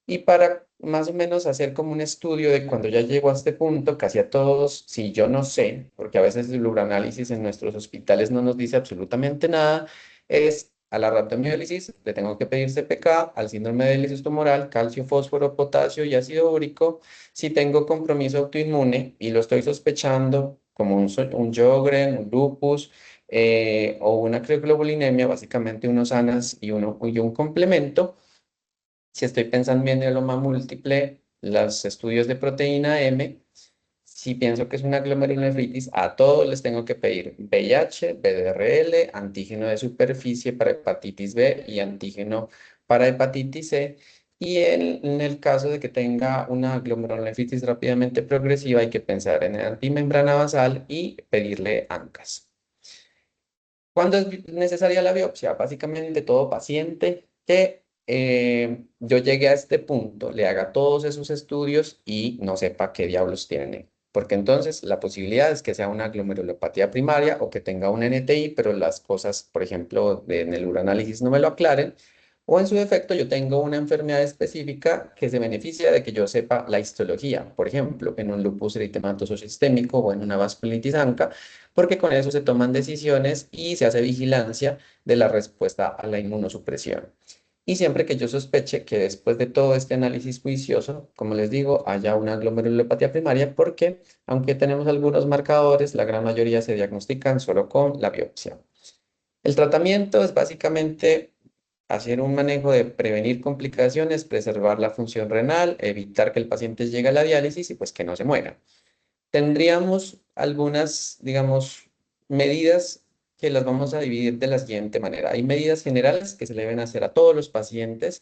Y para más o menos hacer como un estudio de cuando ya llego a este punto, casi a todos, si yo no sé, porque a veces el uranálisis en nuestros hospitales no nos dice absolutamente nada, es a la rhabdomiólisis, le tengo que pedir CPK, al síndrome de déficit tumoral, calcio, fósforo, potasio y ácido úrico. Si tengo compromiso autoinmune y lo estoy sospechando, como un Sjögren, un lupus o una crioglobulinemia, básicamente unos ANAS y un complemento. Si estoy pensando en mieloma múltiple, los estudios de proteína M. si pienso que es una glomerulonefritis, a todos les tengo que pedir VIH, VDRL, antígeno de superficie para hepatitis B y antígeno para hepatitis C. Y en el caso de que tenga una glomerulonefritis rápidamente progresiva, hay que pensar en el antimembrana basal y pedirle ANCAS. ¿Cuándo es necesaria la biopsia? Básicamente todo paciente que yo llegue a este punto, le haga todos esos estudios y no sepa qué diablos tiene. Porque entonces la posibilidad es que sea una glomerulopatía primaria o que tenga un NTI, pero las cosas, por ejemplo, en el uroanálisis no me lo aclaren. O en su defecto yo tengo una enfermedad específica que se beneficia de que yo sepa la histología. Por ejemplo, en un lupus eritematoso sistémico o en una vasculitis ANCA, porque con eso se toman decisiones y se hace vigilancia de la respuesta a la inmunosupresión. Y siempre que yo sospeche que después de todo este análisis juicioso, como les digo, haya una glomerulopatía primaria, porque aunque tenemos algunos marcadores, la gran mayoría se diagnostican solo con la biopsia. El tratamiento es básicamente hacer un manejo de prevenir complicaciones, preservar la función renal, evitar que el paciente llegue a la diálisis y pues que no se muera. Tendríamos algunas, digamos, medidas que las vamos a dividir de la siguiente manera. Hay medidas generales que se le deben hacer a todos los pacientes.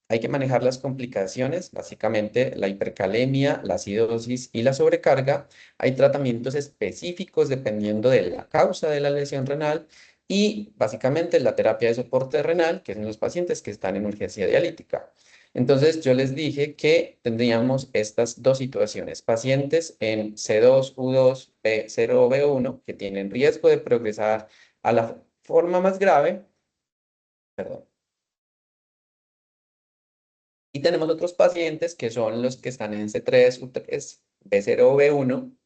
Hay que manejar las complicaciones, básicamente la hipercalemia, la acidosis y la sobrecarga. Hay tratamientos específicos dependiendo de la causa de la lesión renal y básicamente la terapia de soporte renal, que es en los pacientes que están en urgencia dialítica. Entonces, yo les dije que tendríamos estas dos situaciones: pacientes en C2, U2, B0 o B1 que tienen riesgo de progresar a la forma más grave, perdón. Y tenemos otros pacientes que son los que están en C3, U3, B0 o B1,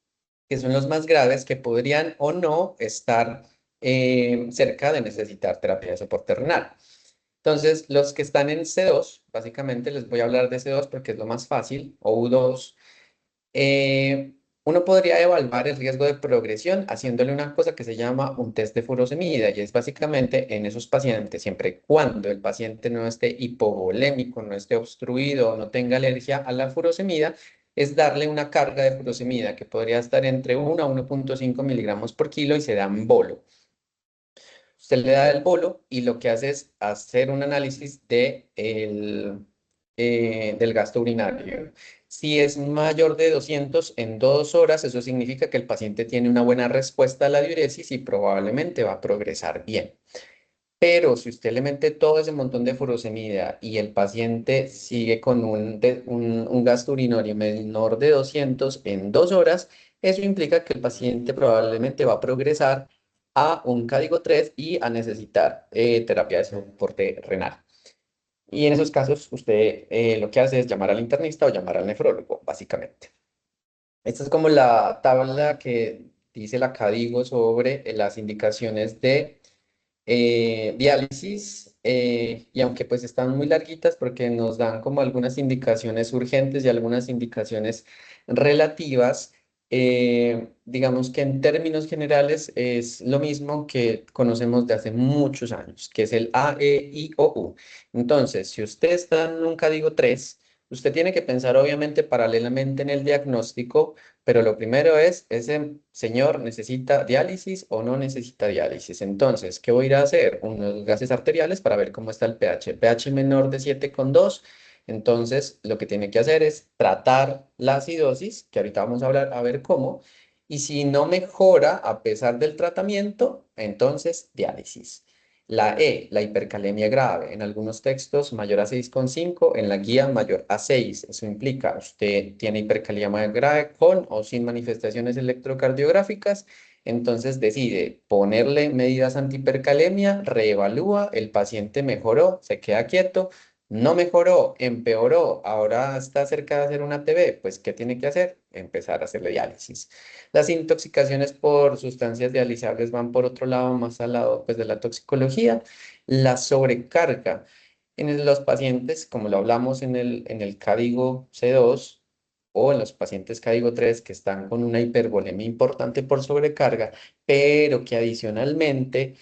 que son los más graves, que podrían o no estar cerca de necesitar terapia de soporte renal. Entonces, los que están en C2, básicamente les voy a hablar de C2 porque es lo más fácil, o U2. Uno podría evaluar el riesgo de progresión haciéndole una cosa que se llama un test de furosemida, y es básicamente en esos pacientes, siempre y cuando el paciente no esté hipovolémico, no esté obstruido o no tenga alergia a la furosemida, es darle una carga de furosemida que podría estar entre 1 a 1,5 miligramos por kilo y se da en bolo. Usted le da el bolo y lo que hace es hacer un análisis del gasto urinario. Si es mayor de 200 en 2 horas, eso significa que el paciente tiene una buena respuesta a la diuresis y probablemente va a progresar bien. Pero si usted le mete todo ese montón de furosemida y el paciente sigue con un gasto urinario menor de 200 en 2 horas, eso implica que el paciente probablemente va a progresar a un código 3 y a necesitar terapia de soporte renal. Y en esos casos, usted lo que hace es llamar al internista o llamar al nefrólogo, básicamente. Esta es como la tabla que dice la CADIGO sobre las indicaciones de diálisis, y aunque pues están muy larguitas porque nos dan como algunas indicaciones urgentes y algunas indicaciones relativas, digamos que en términos generales es lo mismo que conocemos de hace muchos años, que es el A, E, I, O, U. Entonces, si usted está en un código 3, usted tiene que pensar obviamente paralelamente en el diagnóstico, pero lo primero es, ¿ese señor necesita diálisis o no necesita diálisis? Entonces, ¿qué voy a ir a hacer? Unos gases arteriales para ver cómo está el pH. pH menor de 7,2. Entonces, lo que tiene que hacer es tratar la acidosis, que ahorita vamos a hablar a ver cómo. Y si no mejora a pesar del tratamiento, entonces diálisis. La E, la hipercalemia grave, en algunos textos mayor a 6,5, en la guía mayor a 6. Eso implica usted tiene hipercalemia grave con o sin manifestaciones electrocardiográficas, entonces decide ponerle medidas antihipercalemia, reevalúa, el paciente mejoró, se queda quieto, no mejoró, empeoró, ahora está cerca de hacer una TB, pues ¿qué tiene que hacer? Empezar a hacerle diálisis. Las intoxicaciones por sustancias dializables van por otro lado, más al lado pues, de la toxicología. La sobrecarga en los pacientes, como lo hablamos en el código C2 o en los pacientes código 3 que están con una hipervolemia importante por sobrecarga, pero que adicionalmente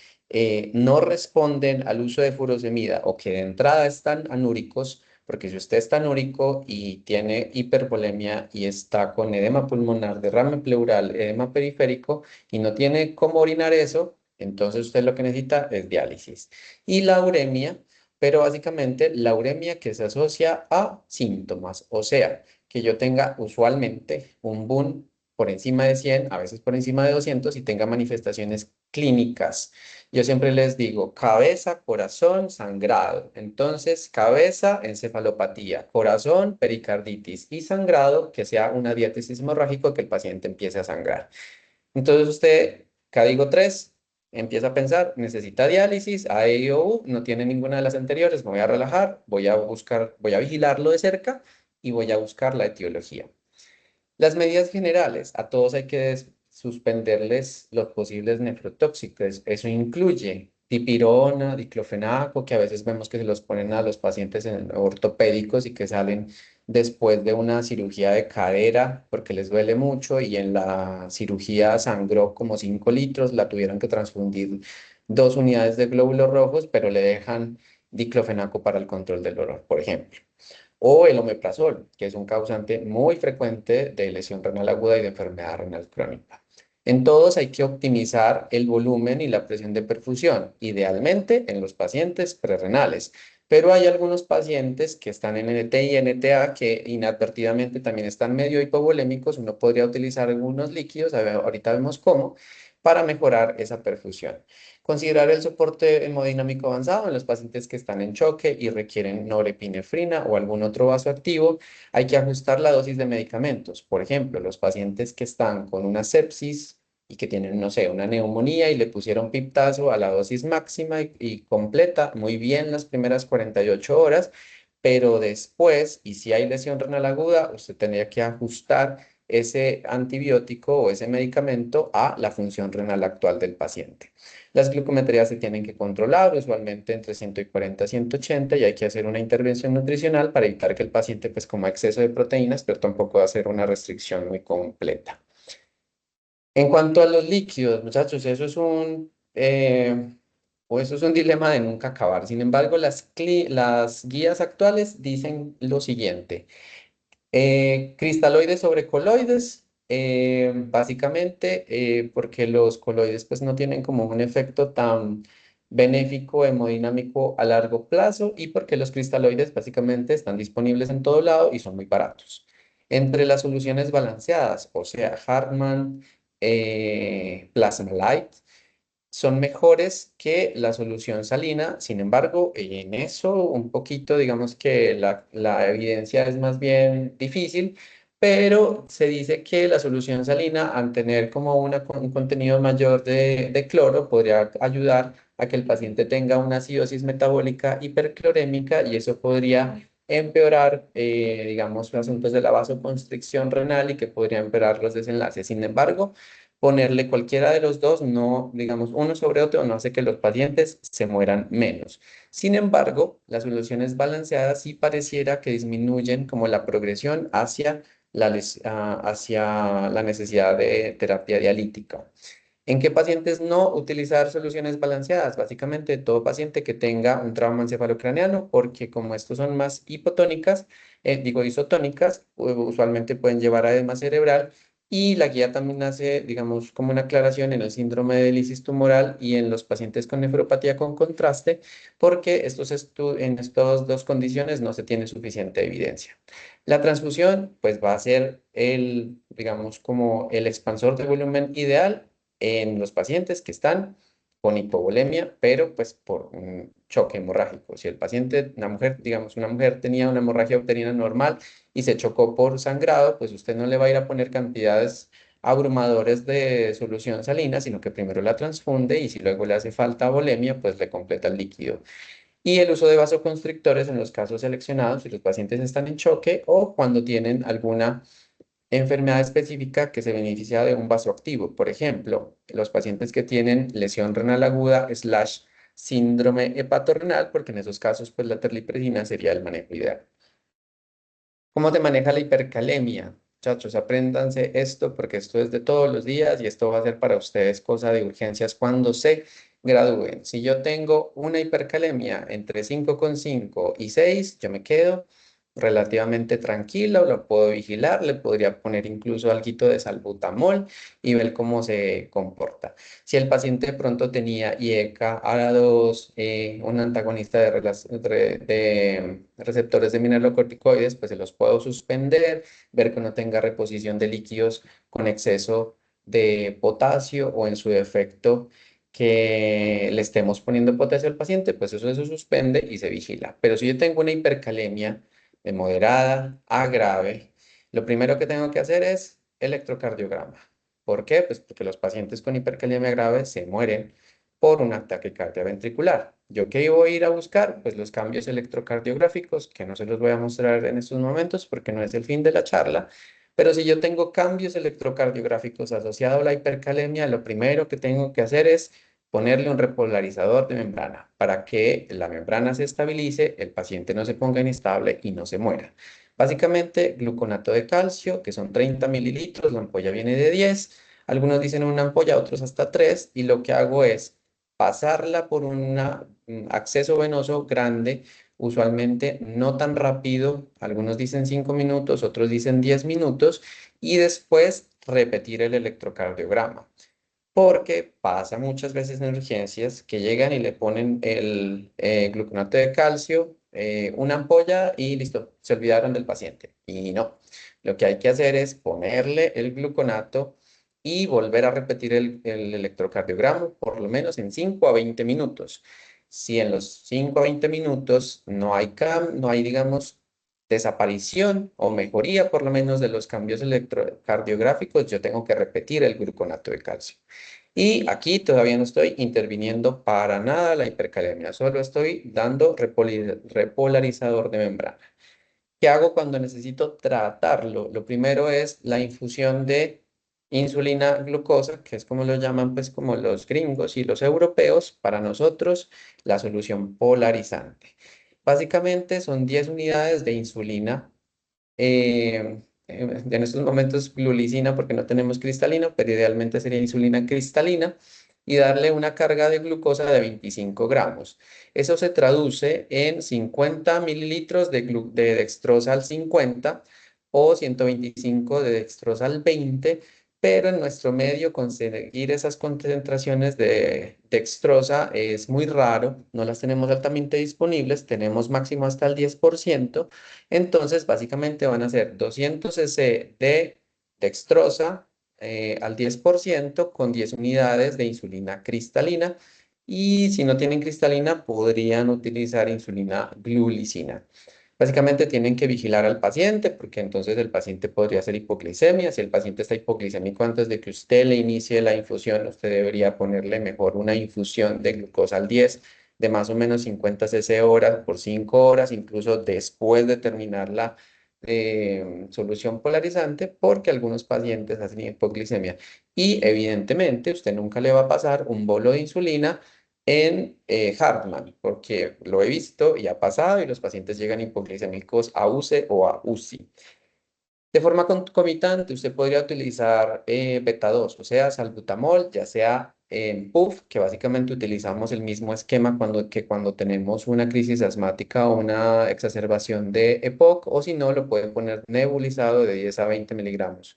no responden al uso de furosemida o que de entrada están anúricos, porque si usted es tanúrico y tiene hipervolemia y está con edema pulmonar, derrame pleural, edema periférico y no tiene cómo orinar eso, entonces usted lo que necesita es diálisis. Y la uremia, pero básicamente la uremia que se asocia a síntomas, o sea, que yo tenga usualmente un BUN por encima de 100, a veces por encima de 200 y tenga manifestaciones clínicas. Yo siempre les digo cabeza, corazón, sangrado. Entonces, cabeza, encefalopatía, corazón, pericarditis y sangrado, que sea una diátesis hemorrágico, que el paciente empiece a sangrar. Entonces usted, digo 3 empieza a pensar, necesita diálisis, A, E, I, O, U, no tiene ninguna de las anteriores, me voy a relajar, voy a buscar, voy a vigilarlo de cerca y voy a buscar la etiología. Las medidas generales, a todos hay que suspenderles los posibles nefrotóxicos. Eso incluye dipirona, diclofenaco, que a veces vemos que se los ponen a los pacientes en ortopédicos y que salen después de una cirugía de cadera porque les duele mucho y en la cirugía sangró como 5 litros, la tuvieron que transfundir 2 unidades de glóbulos rojos, pero le dejan diclofenaco para el control del dolor, por ejemplo. O el omeprazol, que es un causante muy frecuente de lesión renal aguda y de enfermedad renal crónica. En todos hay que optimizar el volumen y la presión de perfusión, idealmente en los pacientes prerrenales. Pero hay algunos pacientes que están en NT y NTA que inadvertidamente también están medio hipovolémicos. Uno podría utilizar algunos líquidos, ahorita vemos cómo, para mejorar esa perfusión. Considerar el soporte hemodinámico avanzado en los pacientes que están en choque y requieren norepinefrina o algún otro vasoactivo. Hay que ajustar la dosis de medicamentos. Por ejemplo, los pacientes que están con una sepsis y que tienen, no sé, una neumonía y le pusieron piptazo a la dosis máxima y completa, muy bien las primeras 48 horas, pero después, y si hay lesión renal aguda, usted tendría que ajustar ese antibiótico o ese medicamento a la función renal actual del paciente. Las glucometrías se tienen que controlar, usualmente entre 140 y 180, y hay que hacer una intervención nutricional para evitar que el paciente pues coma exceso de proteínas, pero tampoco hacer una restricción muy completa. En cuanto a los líquidos, muchachos, eso es un dilema de nunca acabar. Sin embargo, las guías actuales dicen lo siguiente. Cristaloides sobre coloides, básicamente porque los coloides pues no tienen como un efecto tan benéfico hemodinámico a largo plazo y porque los cristaloides básicamente están disponibles en todo lado y son muy baratos. Entre las soluciones balanceadas, o sea, Hartmann, Plasma Light, son mejores que la solución salina. Sin embargo, en eso un poquito, digamos que la evidencia es más bien difícil, pero se dice que la solución salina, al tener como un contenido mayor de cloro, podría ayudar a que el paciente tenga una acidosis metabólica hiperclorémica y eso podría empeorar, digamos, los asuntos de la vasoconstricción renal y que podría empeorar los desenlaces. Sin embargo, ponerle cualquiera de los dos, no, digamos, uno sobre otro, no hace que los pacientes se mueran menos. Sin embargo, las soluciones balanceadas sí pareciera que disminuyen como la progresión hacia la necesidad de terapia dialítica. ¿En qué pacientes no utilizar soluciones balanceadas? Básicamente todo paciente que tenga un trauma encefalocraneano, porque como estos son más hipotónicas, digo isotónicas, usualmente pueden llevar a edema cerebral y la guía también hace, digamos, como una aclaración en el síndrome de lisis tumoral y en los pacientes con nefropatía con contraste, porque en estas dos condiciones no se tiene suficiente evidencia. La transfusión, pues va a ser digamos, como el expansor de volumen ideal en los pacientes que están con hipovolemia, pero pues por un choque hemorrágico. Si el paciente, una mujer, digamos, una mujer tenía una hemorragia uterina normal y se chocó por sangrado, pues usted no le va a ir a poner cantidades abrumadores de solución salina, sino que primero la transfunde y si luego le hace falta volemia, pues le completa el líquido. Y el uso de vasoconstrictores en los casos seleccionados, si los pacientes están en choque o cuando tienen alguna enfermedad específica que se beneficia de un vasoactivo. Por ejemplo, los pacientes que tienen lesión renal aguda slash síndrome hepatorrenal, porque en esos casos pues la terlipresina sería el manejo ideal. ¿Cómo se maneja la hipercalemia? Muchachos, apréndanse esto porque esto es de todos los días y esto va a ser para ustedes cosa de urgencias cuando se gradúen. Si yo tengo una hipercalemia entre 5,5 y 6, yo me quedo relativamente tranquilo, lo puedo vigilar, le podría poner incluso alguito de salbutamol y ver cómo se comporta. Si el paciente de pronto tenía IECA, ARA2, un antagonista de receptores de mineralocorticoides, pues se los puedo suspender, ver que no tenga reposición de líquidos con exceso de potasio o en su defecto que le estemos poniendo potasio al paciente, pues eso se suspende y se vigila. Pero si yo tengo una hipercalemia de moderada a grave, lo primero que tengo que hacer es electrocardiograma. ¿Por qué? Pues porque los pacientes con hipercalemia grave se mueren por un ataque cardiovascular. ¿Yo qué voy a ir a buscar? Pues los cambios electrocardiográficos, que no se los voy a mostrar en estos momentos porque no es el fin de la charla, pero si yo tengo cambios electrocardiográficos asociados a la hipercalemia, lo primero que tengo que hacer es ponerle un repolarizador de membrana para que la membrana se estabilice, el paciente no se ponga inestable y no se muera. Básicamente, gluconato de calcio, que son 30 mililitros, la ampolla viene de 10, algunos dicen una ampolla, otros hasta 3, y lo que hago es pasarla por un acceso venoso grande, usualmente no tan rápido, algunos dicen 5 minutos, otros dicen 10 minutos, y después repetir el electrocardiograma. Porque pasa muchas veces en urgencias que llegan y le ponen el gluconato de calcio, una ampolla y listo, se olvidaron del paciente. Y no, lo que hay que hacer es ponerle el gluconato y volver a repetir el electrocardiograma por lo menos en 5 a 20 minutos. Si en los 5 a 20 minutos no hay, digamos, desaparición o mejoría por lo menos de los cambios electrocardiográficos, yo tengo que repetir el gluconato de calcio. Y aquí todavía no estoy interviniendo para nada la hipercalemia, solo estoy dando repolarizador de membrana. ¿Qué hago cuando necesito tratarlo? Lo primero es la infusión de insulina glucosa, que es como lo llaman pues como los gringos y los europeos, para nosotros la solución polarizante. Básicamente son 10 unidades de insulina en estos momentos glulicina porque no tenemos cristalina, pero idealmente sería insulina cristalina y darle una carga de glucosa de 25 gramos. Eso se traduce en 50 mililitros de dextrosa al 50 o 125 de dextrosa al 20, pero en nuestro medio conseguir esas concentraciones de dextrosa es muy raro, no las tenemos altamente disponibles, tenemos máximo hasta el 10%. Entonces, básicamente van a ser 200 cc de dextrosa al 10% con 10 unidades de insulina cristalina. Y si no tienen cristalina, podrían utilizar insulina glulicina. Básicamente tienen que vigilar al paciente porque entonces el paciente podría hacer hipoglicemia. Si el paciente está hipoglicémico antes de que usted le inicie la infusión, usted debería ponerle mejor una infusión de glucosa al 10 de más o menos 50 cc horas por 5 horas, incluso después de terminar la solución polarizante, porque algunos pacientes hacen hipoglicemia. Y evidentemente usted nunca le va a pasar un bolo de insulina en Hartmann, porque lo he visto y ha pasado y los pacientes llegan hipoglicémicos a UCE o a UCI. De forma concomitante, usted podría utilizar beta 2, o sea, salbutamol, ya sea en PUF, que básicamente utilizamos el mismo esquema cuando tenemos una crisis asmática o una exacerbación de EPOC, o si no, lo pueden poner nebulizado de 10 a 20 miligramos.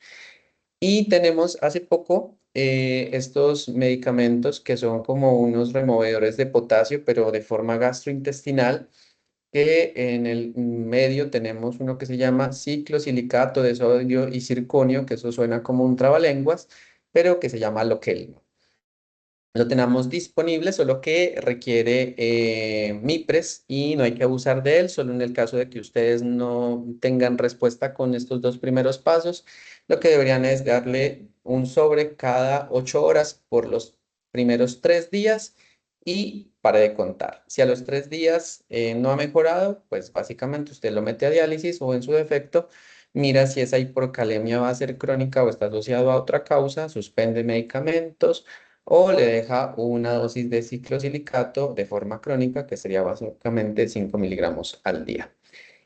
Y tenemos hace poco estos medicamentos que son como unos removedores de potasio, pero de forma gastrointestinal, que en el medio tenemos uno que se llama ciclosilicato de sodio y circonio, que eso suena como un trabalenguas, pero que se llama Lokelma. Lo tenemos disponible, solo que requiere MIPRES y no hay que abusar de él, solo en el caso de que ustedes no tengan respuesta con estos dos primeros pasos, lo que deberían es darle un sobre cada 8 horas por los primeros 3 días y para de contar. Si a los 3 días no ha mejorado, pues básicamente usted lo mete a diálisis o en su defecto, mira si esa hipocalemia va a ser crónica o está asociado a otra causa, suspende medicamentos o le deja una dosis de ciclosilicato de forma crónica, que sería básicamente 5 miligramos al día.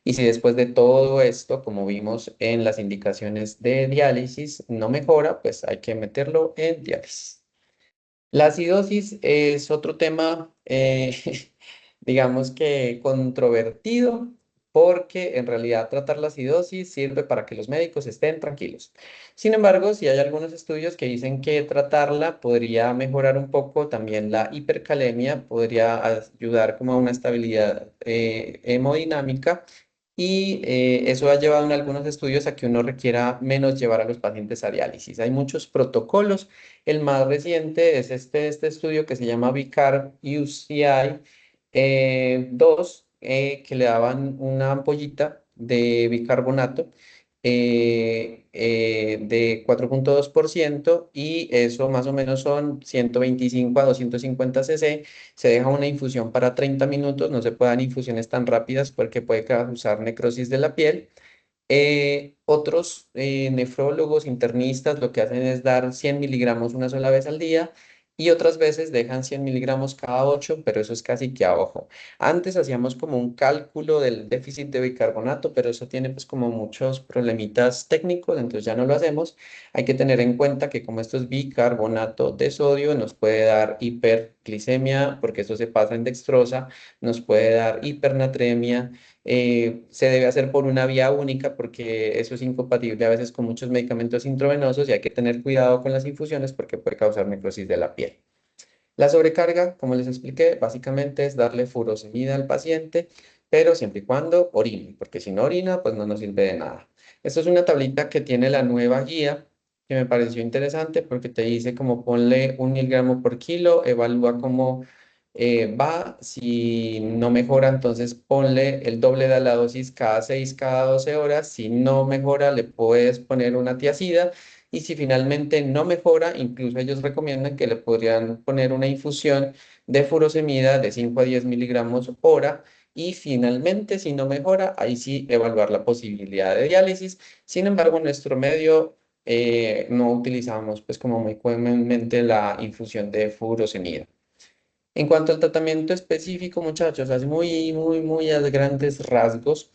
Y si después de todo esto, como vimos en las indicaciones de diálisis, no mejora, pues hay que meterlo en diálisis. La acidosis es otro tema, digamos que controvertido, porque en realidad tratar la acidosis sirve para que los médicos estén tranquilos. Sin embargo, si hay algunos estudios que dicen que tratarla podría mejorar un poco también la hipercalemia, podría ayudar como a una estabilidad hemodinámica y eso ha llevado en algunos estudios a que uno requiera menos llevar a los pacientes a diálisis. Hay muchos protocolos. El más reciente es este estudio que se llama VICAR UCI 2, que le daban una ampollita de bicarbonato de 4,2% y eso más o menos son 125 a 250 cc. Se deja una infusión para 30 minutos, no se pueden dar infusiones tan rápidas porque puede causar necrosis de la piel. Otros nefrólogos, internistas, lo que hacen es dar 100 miligramos una sola vez al día y otras veces dejan 100 miligramos cada 8, pero eso es casi que a ojo. Antes hacíamos como un cálculo del déficit de bicarbonato, pero eso tiene pues como muchos problemitas técnicos, entonces ya no lo hacemos. Hay que tener en cuenta que como esto es bicarbonato de sodio, nos puede dar hiperglicemia, porque eso se pasa en dextrosa, nos puede dar hipernatremia. Se debe hacer por una vía única porque eso es incompatible a veces con muchos medicamentos intravenosos y hay que tener cuidado con las infusiones porque puede causar necrosis de la piel. La sobrecarga, como les expliqué, básicamente es darle furosemida al paciente, pero siempre y cuando orine, porque si no orina, pues no nos sirve de nada. Esto es una tablita que tiene la nueva guía que me pareció interesante porque te dice como ponle 1 miligramo por kilo, evalúa cómo va, si no mejora, entonces ponle el doble de la dosis cada 6, cada 12 horas, si no mejora, le puedes poner una tiacida y si finalmente no mejora, incluso ellos recomiendan que le podrían poner una infusión de furosemida de 5 a 10 miligramos hora. Y finalmente, si no mejora, ahí sí evaluar la posibilidad de diálisis. Sin embargo, en nuestro medio no utilizamos pues como muy comúnmente la infusión de furosemida. En cuanto al tratamiento específico, muchachos, así muy a grandes rasgos,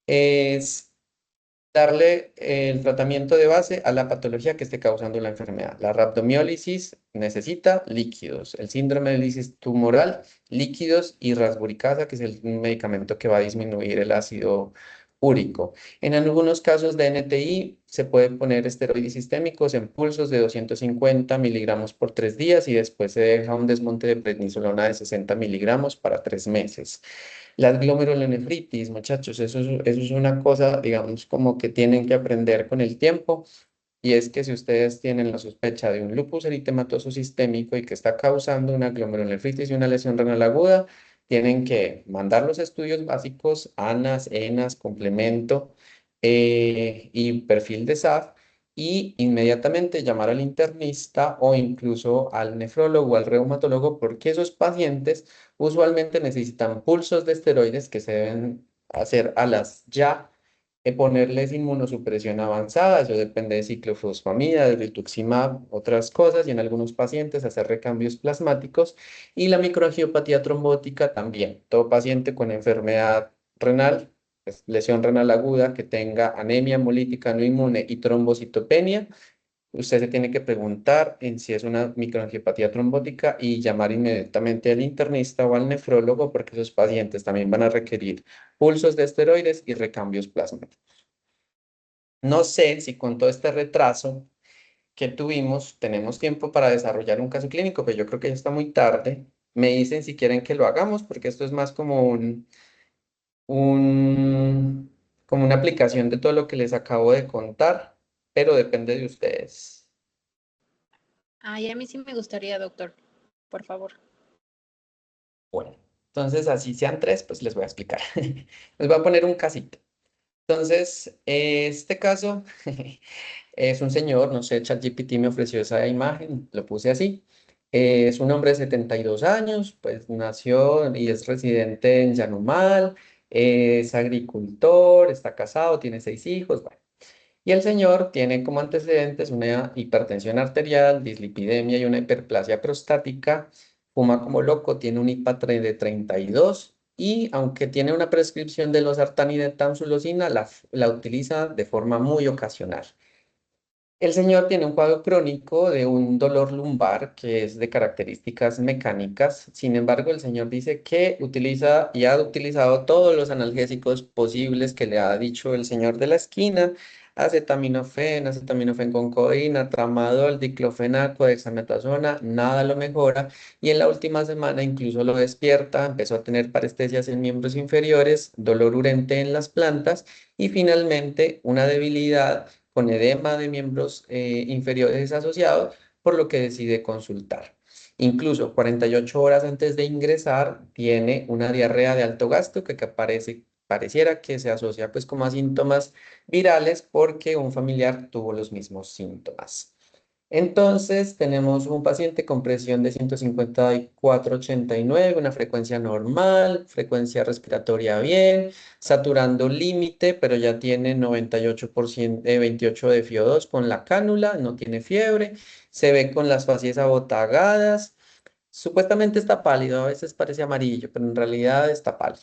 es darle el tratamiento de base a la patología que esté causando la enfermedad. La rhabdomiólisis necesita líquidos. El síndrome de lisis tumoral, líquidos y rasburicasa, que es el medicamento que va a disminuir el ácido úrico. En algunos casos de NTI se puede poner esteroides sistémicos en pulsos de 250 miligramos por 3 días y después se deja un desmonte de prednisolona de 60 miligramos para 3 meses. Las glomerulonefritis, muchachos, eso es una cosa, digamos, como que tienen que aprender con el tiempo. Y es que si ustedes tienen la sospecha de un lupus eritematoso sistémico y que está causando una glomerulonefritis y una lesión renal aguda, tienen que mandar los estudios básicos, ANAS, ENAS, complemento y perfil de SAF y inmediatamente llamar al internista o incluso al nefrólogo o al reumatólogo porque esos pacientes usualmente necesitan pulsos de esteroides que se deben hacer a las ya, ponerles inmunosupresión avanzada, eso depende de ciclofosfamida, de rituximab, otras cosas, y en algunos pacientes hacer recambios plasmáticos, y la microangiopatía trombótica también. Todo paciente con enfermedad renal, pues, lesión renal aguda, que tenga anemia hemolítica no inmune y trombocitopenia, usted se tiene que preguntar en si es una microangiopatía trombótica y llamar inmediatamente al internista o al nefrólogo porque esos pacientes también van a requerir pulsos de esteroides y recambios plasmáticos. No sé si con todo este retraso que tuvimos tenemos tiempo para desarrollar un caso clínico, pero yo creo que ya está muy tarde. Me dicen si quieren que lo hagamos porque esto es más como un, como una aplicación de todo lo que les acabo de contar, pero depende de ustedes. Ay, a mí sí me gustaría, doctor, por favor. Bueno, entonces así sean tres, pues les voy a explicar. Les voy a poner un casito. Entonces, este caso es un señor, no sé, ChatGPT me ofreció esa imagen, lo puse así. Es un hombre de 72 años, pues nació y es residente en Yanumal, es agricultor, está casado, tiene 6 hijos. Bueno. Y el señor tiene como antecedentes una hipertensión arterial, dislipidemia y una hiperplasia prostática. Fuma como loco, tiene un IPA de 32 y aunque tiene una prescripción de losartán y de tamsulosina, la utiliza de forma muy ocasional. El señor tiene un cuadro crónico de un dolor lumbar que es de características mecánicas. Sin embargo, el señor dice que utiliza y ha utilizado todos los analgésicos posibles que le ha dicho el señor de la esquina: acetaminofén, acetaminofén con codeína, tramadol, diclofenaco, dexametasona, nada lo mejora. Y en la última semana incluso lo despierta, empezó a tener parestesias en miembros inferiores, dolor urente en las plantas y finalmente una debilidad con edema de miembros inferiores asociados, por lo que decide consultar. Incluso 48 horas antes de ingresar, tiene una diarrea de alto gasto que pareciera que se asocia pues como a síntomas virales porque un familiar tuvo los mismos síntomas. Entonces, tenemos un paciente con presión de 154/89, una frecuencia normal, frecuencia respiratoria bien, saturando límite, pero ya tiene 98%, 28 de FiO2 con la cánula, no tiene fiebre, se ve con las facies abotagadas, supuestamente está pálido, a veces parece amarillo, pero en realidad está pálido.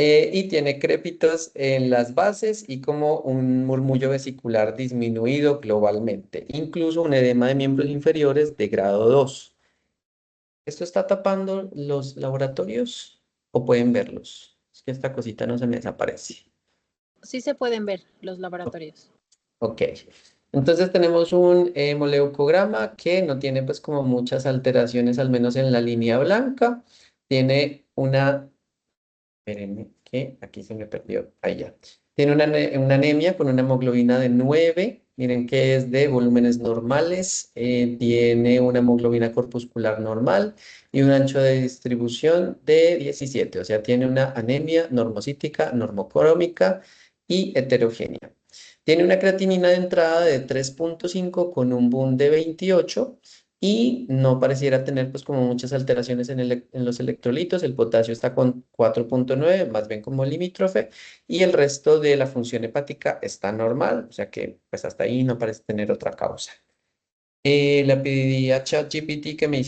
Y tiene crépitos en las bases y como un murmullo vesicular disminuido globalmente, incluso un edema de miembros inferiores de grado 2. ¿Esto está tapando los laboratorios o pueden verlos? Es que esta cosita no se me desaparece. Sí se pueden ver los laboratorios. Ok. Entonces tenemos un hemoleucograma que no tiene pues como muchas alteraciones, al menos en la línea blanca. Tiene una. Espérenme, que aquí se me perdió. Ahí ya. Tiene una anemia con una hemoglobina de 9. Miren que es de volúmenes normales. Tiene una hemoglobina corpuscular normal y un ancho de distribución de 17. O sea, tiene una anemia normocítica, normocrómica y heterogénea. Tiene una creatinina de entrada de 3,5 con un boom de 28 y no pareciera tener pues como muchas alteraciones en los electrolitos. El potasio está con 4,9, más bien como limítrofe, y el resto de la función hepática está normal, o sea que pues hasta ahí no parece tener otra causa. Le pedí a ChatGPT que me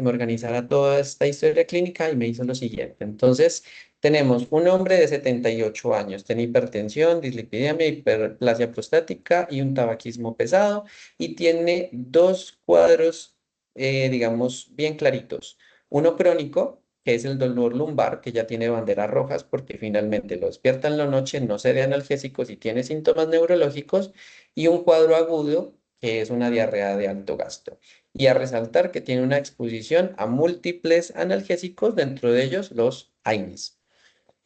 organizara toda esta historia clínica y me hizo lo siguiente. Entonces, tenemos un hombre de 78 años, tiene hipertensión, dislipidemia, hiperplasia prostática y un tabaquismo pesado y tiene dos cuadros, digamos, bien claritos. Uno crónico, que es el dolor lumbar, que ya tiene banderas rojas porque finalmente lo despierta en la noche, no se de analgésicos y tiene síntomas neurológicos, y un cuadro agudo que es una diarrea de alto gasto. Y a resaltar que tiene una exposición a múltiples analgésicos, dentro de ellos los AINES.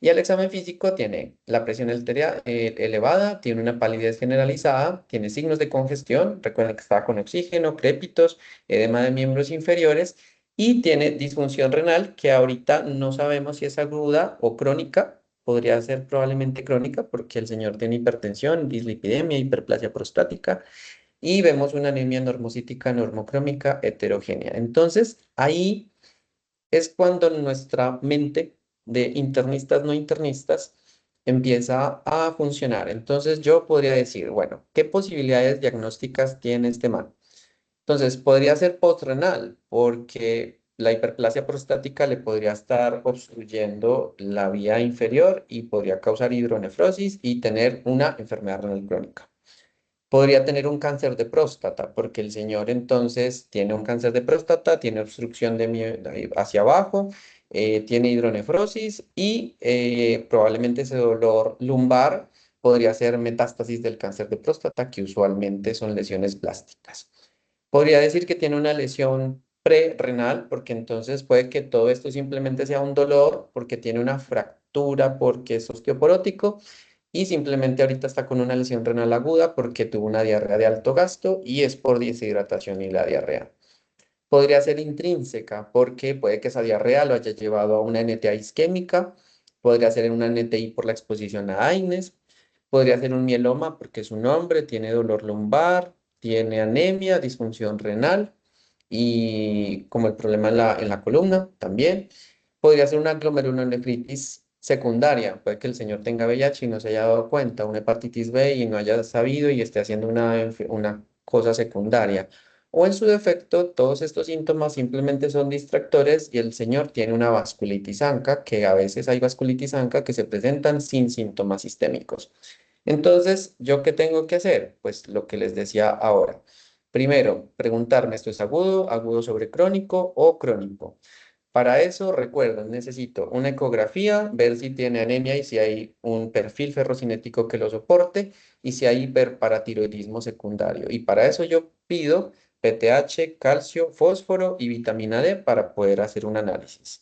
Y el examen físico tiene la presión arterial elevada, tiene una palidez generalizada, tiene signos de congestión, recuerden que está con oxígeno, crépitos, edema de miembros inferiores y tiene disfunción renal que ahorita no sabemos si es aguda o crónica. Podría ser probablemente crónica porque el señor tiene hipertensión, dislipidemia, hiperplasia prostática y vemos una anemia normocítica normocrómica heterogénea. Entonces, ahí es cuando nuestra mente de internistas no internistas empieza a funcionar. Entonces, yo podría decir, bueno, ¿qué posibilidades diagnósticas tiene este man? Entonces, podría ser postrenal, porque la hiperplasia prostática le podría estar obstruyendo la vía inferior y podría causar hidronefrosis y tener una enfermedad renal crónica. Podría tener un cáncer de próstata, porque el señor entonces tiene un cáncer de próstata, tiene obstrucción hacia abajo, tiene hidronefrosis y probablemente ese dolor lumbar podría ser metástasis del cáncer de próstata, que usualmente son lesiones plásticas. Podría decir que tiene una lesión prerrenal, porque entonces puede que todo esto simplemente sea un dolor, porque tiene una fractura, porque es osteoporótico y simplemente ahorita está con una lesión renal aguda porque tuvo una diarrea de alto gasto y es por deshidratación y la diarrea. Podría ser intrínseca porque puede que esa diarrea lo haya llevado a una NTI isquémica, podría ser una NTI por la exposición a AINES, podría ser un mieloma porque es un hombre, tiene dolor lumbar, tiene anemia, disfunción renal y como el problema en la columna también. Podría ser una glomerulonefritis secundaria. Puede que el señor tenga VIH y no se haya dado cuenta, una hepatitis B y no haya sabido y esté haciendo una cosa secundaria. O en su defecto, todos estos síntomas simplemente son distractores y el señor tiene una vasculitis ANCA, que a veces hay vasculitis ANCA que se presentan sin síntomas sistémicos. Entonces, ¿yo qué tengo que hacer? Pues lo que les decía ahora. Primero, preguntarme, ¿esto es agudo, agudo sobre crónico o crónico? Para eso, recuerden, necesito una ecografía, ver si tiene anemia y si hay un perfil ferrocinético que lo soporte y si hay hiperparatiroidismo secundario. Y para eso yo pido PTH, calcio, fósforo y vitamina D para poder hacer un análisis.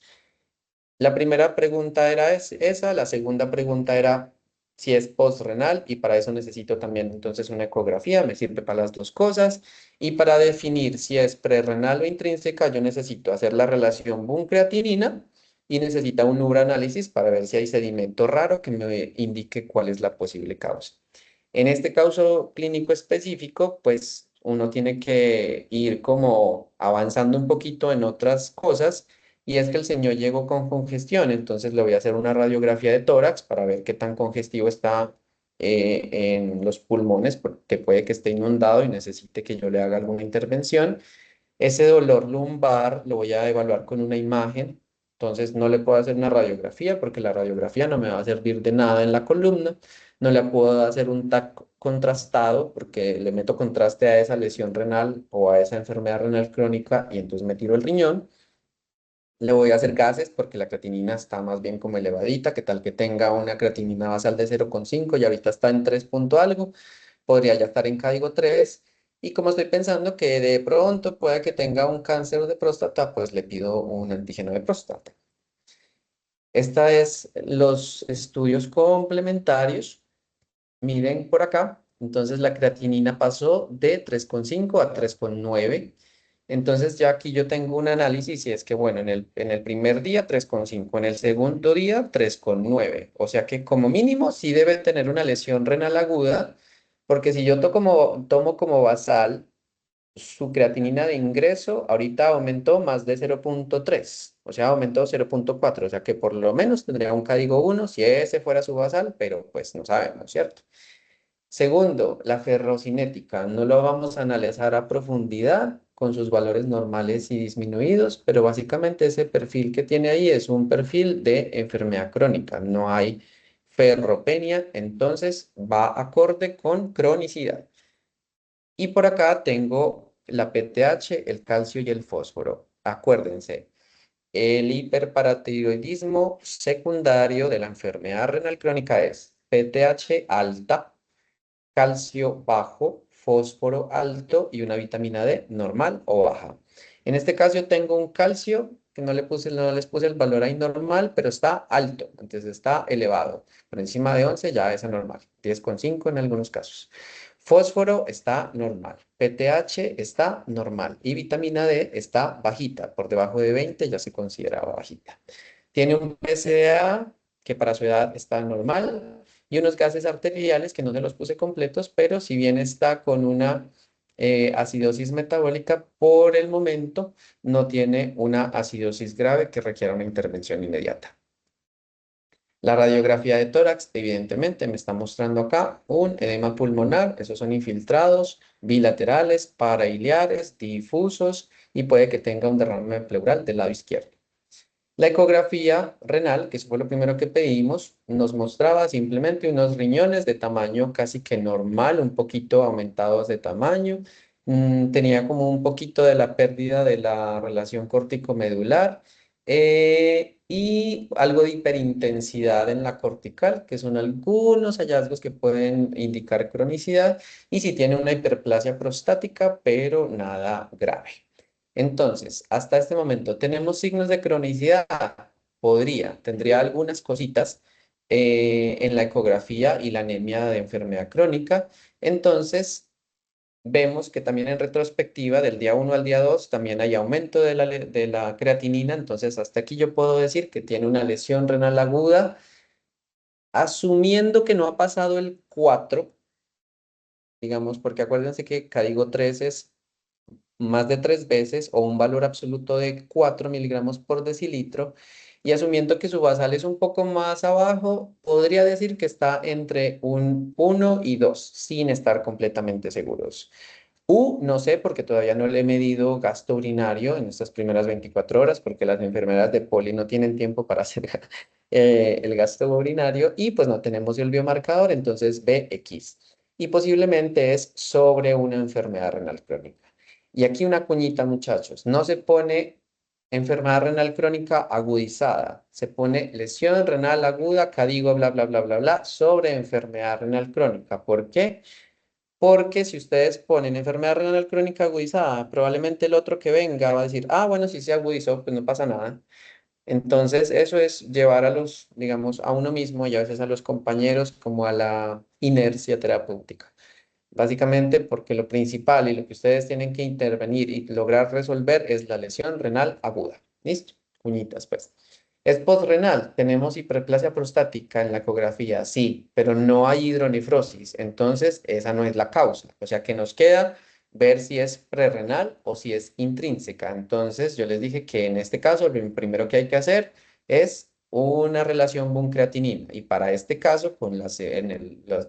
La primera pregunta era esa, la segunda pregunta era si es postrenal y para eso necesito también entonces una ecografía, me sirve para las dos cosas. Y para definir si es prerrenal o intrínseca, yo necesito hacer la relación Boone-creatinina y necesita un uranálisis para ver si hay sedimento raro que me indique cuál es la posible causa. En este caso clínico específico, pues uno tiene que ir como avanzando un poquito en otras cosas y es que el señor llegó con congestión, entonces le voy a hacer una radiografía de tórax para ver qué tan congestivo está en los pulmones, porque puede que esté inundado y necesite que yo le haga alguna intervención. Ese dolor lumbar lo voy a evaluar con una imagen, entonces no le puedo hacer una radiografía porque la radiografía no me va a servir de nada en la columna. No le puedo hacer un TAC contrastado porque le meto contraste a esa lesión renal o a esa enfermedad renal crónica y entonces me tiro el riñón. Le voy a hacer gases porque la creatinina está más bien como elevadita, que tal que tenga una creatinina basal de 0,5 y ahorita está en 3 punto algo, podría ya estar en código 3. Y como estoy pensando que de pronto pueda que tenga un cáncer de próstata, pues le pido un antígeno de próstata. Esta es los estudios complementarios. Miren por acá. Entonces la creatinina pasó de 3,5 a 3,9. Entonces ya aquí yo tengo un análisis y es que, bueno, en el primer día 3,5, en el segundo día 3,9. O sea que como mínimo sí debe tener una lesión renal aguda, porque si yo tomo como basal su creatinina de ingreso, ahorita aumentó más de 0,3, o sea, aumentó 0,4, o sea que por lo menos tendría un código 1 si ese fuera su basal, pero pues no sabemos, ¿cierto? Segundo, la ferrocinética. No lo vamos a analizar a profundidad con sus valores normales y disminuidos, pero básicamente ese perfil que tiene ahí es un perfil de enfermedad crónica. No hay ferropenia, entonces va acorde con cronicidad. Y por acá tengo la PTH, el calcio y el fósforo. Acuérdense, el hiperparatiroidismo secundario de la enfermedad renal crónica es PTH alta, calcio bajo, fósforo alto y una vitamina D normal o baja. En este caso yo tengo un calcio que no les puse el valor ahí normal, pero está alto, entonces está elevado. Por encima de 11 ya es anormal, 10,5 en algunos casos. Fósforo está normal, PTH está normal y vitamina D está bajita, por debajo de 20 ya se consideraba bajita. Tiene un PSA que para su edad está normal y unos gases arteriales que no se los puse completos, pero si bien está con una acidosis metabólica, por el momento no tiene una acidosis grave que requiera una intervención inmediata. La radiografía de tórax, evidentemente, me está mostrando acá un edema pulmonar, esos son infiltrados, bilaterales, parailiares, difusos y puede que tenga un derrame pleural del lado izquierdo. La ecografía renal, que eso fue lo primero que pedimos, nos mostraba simplemente unos riñones de tamaño casi que normal, un poquito aumentados de tamaño. Tenía como un poquito de la pérdida de la relación córtico-medular y algo de hiperintensidad en la cortical, que son algunos hallazgos que pueden indicar cronicidad y si tiene una hiperplasia prostática, pero nada grave. Entonces, hasta este momento, ¿tenemos signos de cronicidad? Tendría algunas cositas en la ecografía y la anemia de enfermedad crónica. Entonces, vemos que también en retrospectiva, del día 1 al día 2 también hay aumento de la creatinina. Entonces, hasta aquí yo puedo decir que tiene una lesión renal aguda, asumiendo que no ha pasado el 4, digamos, porque acuérdense que código 3 es más de 3 veces o un valor absoluto de 4 miligramos por decilitro y asumiendo que su basal es un poco más abajo, podría decir que está entre un 1 y 2 sin estar completamente seguros. No sé porque todavía no le he medido gasto urinario en estas primeras 24 horas porque las enfermedades de poli no tienen tiempo para hacer el gasto urinario y pues no tenemos el biomarcador, entonces BX. Y posiblemente es sobre una enfermedad renal crónica. Y aquí una cuñita, muchachos, no se pone enfermedad renal crónica agudizada, se pone lesión renal aguda, digo bla, bla, bla, bla, bla, sobre enfermedad renal crónica. ¿Por qué? Porque si ustedes ponen enfermedad renal crónica agudizada, probablemente el otro que venga va a decir, ah, bueno, si se agudizó, pues no pasa nada. Entonces, eso es llevar a los, digamos, a uno mismo y a veces a los compañeros como a la inercia terapéutica. Básicamente porque lo principal y lo que ustedes tienen que intervenir y lograr resolver es la lesión renal aguda. ¿Listo? Cuñitas, pues. Es postrenal, tenemos hiperplasia prostática en la ecografía, sí, pero no hay hidronefrosis, entonces esa no es la causa. O sea que nos queda ver si es prerrenal o si es intrínseca. Entonces yo les dije que en este caso lo primero que hay que hacer es una relación buncreatinina y para este caso con los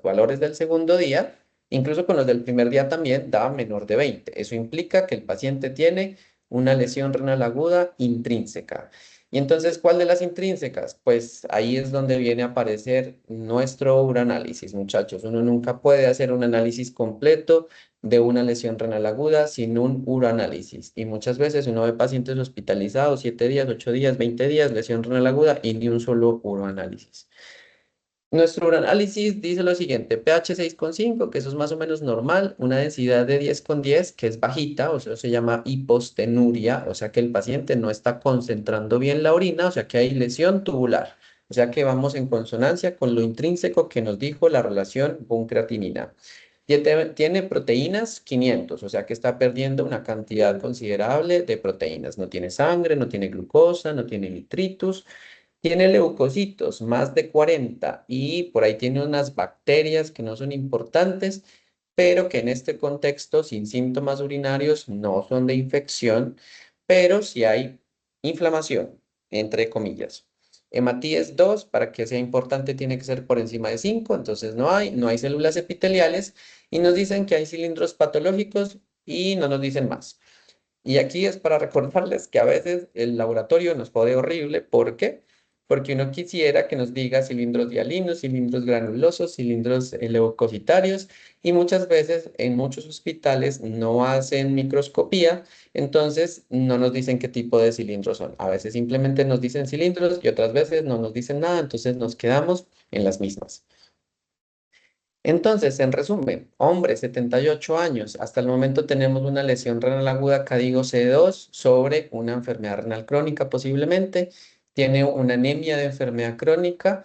valores del segundo día, incluso con los del primer día también da menor de 20. Eso implica que el paciente tiene una lesión renal aguda intrínseca. Y entonces, ¿cuál de las intrínsecas? Pues ahí es donde viene a aparecer nuestro uranálisis, muchachos. Uno nunca puede hacer un análisis completo de una lesión renal aguda sin un uranálisis. Y muchas veces uno ve pacientes hospitalizados 7 días, 8 días, 20 días, lesión renal aguda y ni un solo uranálisis. Nuestro uranálisis dice lo siguiente, pH 6,5, que eso es más o menos normal, una densidad de 10,10, que es bajita, o sea, se llama hipostenuria, o sea que el paciente no está concentrando bien la orina, o sea que hay lesión tubular, o sea que vamos en consonancia con lo intrínseco que nos dijo la relación buncreatinina. Tiene proteínas 500, o sea que está perdiendo una cantidad considerable de proteínas. No tiene sangre, no tiene glucosa, no tiene nitritos. Tiene leucocitos, más de 40, y por ahí tiene unas bacterias que no son importantes, pero que en este contexto, sin síntomas urinarios, no son de infección, pero sí hay inflamación, entre comillas. Hematíes 2, para que sea importante, tiene que ser por encima de 5, entonces no hay células epiteliales, y nos dicen que hay cilindros patológicos y no nos dicen más. Y aquí es para recordarles que a veces el laboratorio nos pone horrible. ¿Por qué? Porque uno quisiera que nos diga cilindros dialinos, cilindros granulosos, cilindros leucocitarios, y muchas veces en muchos hospitales no hacen microscopía, entonces no nos dicen qué tipo de cilindros son. A veces simplemente nos dicen cilindros y otras veces no nos dicen nada, entonces nos quedamos en las mismas. Entonces, en resumen, hombre, 78 años. Hasta el momento tenemos una lesión renal aguda, digo C2, sobre una enfermedad renal crónica posiblemente. Tiene una anemia de enfermedad crónica.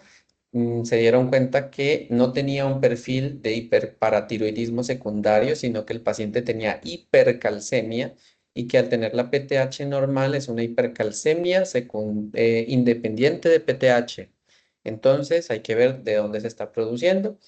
Se dieron cuenta que no tenía un perfil de hiperparatiroidismo secundario, sino que el paciente tenía hipercalcemia y que al tener la PTH normal es una hipercalcemia independiente de PTH. Entonces, hay que ver de dónde se está produciendo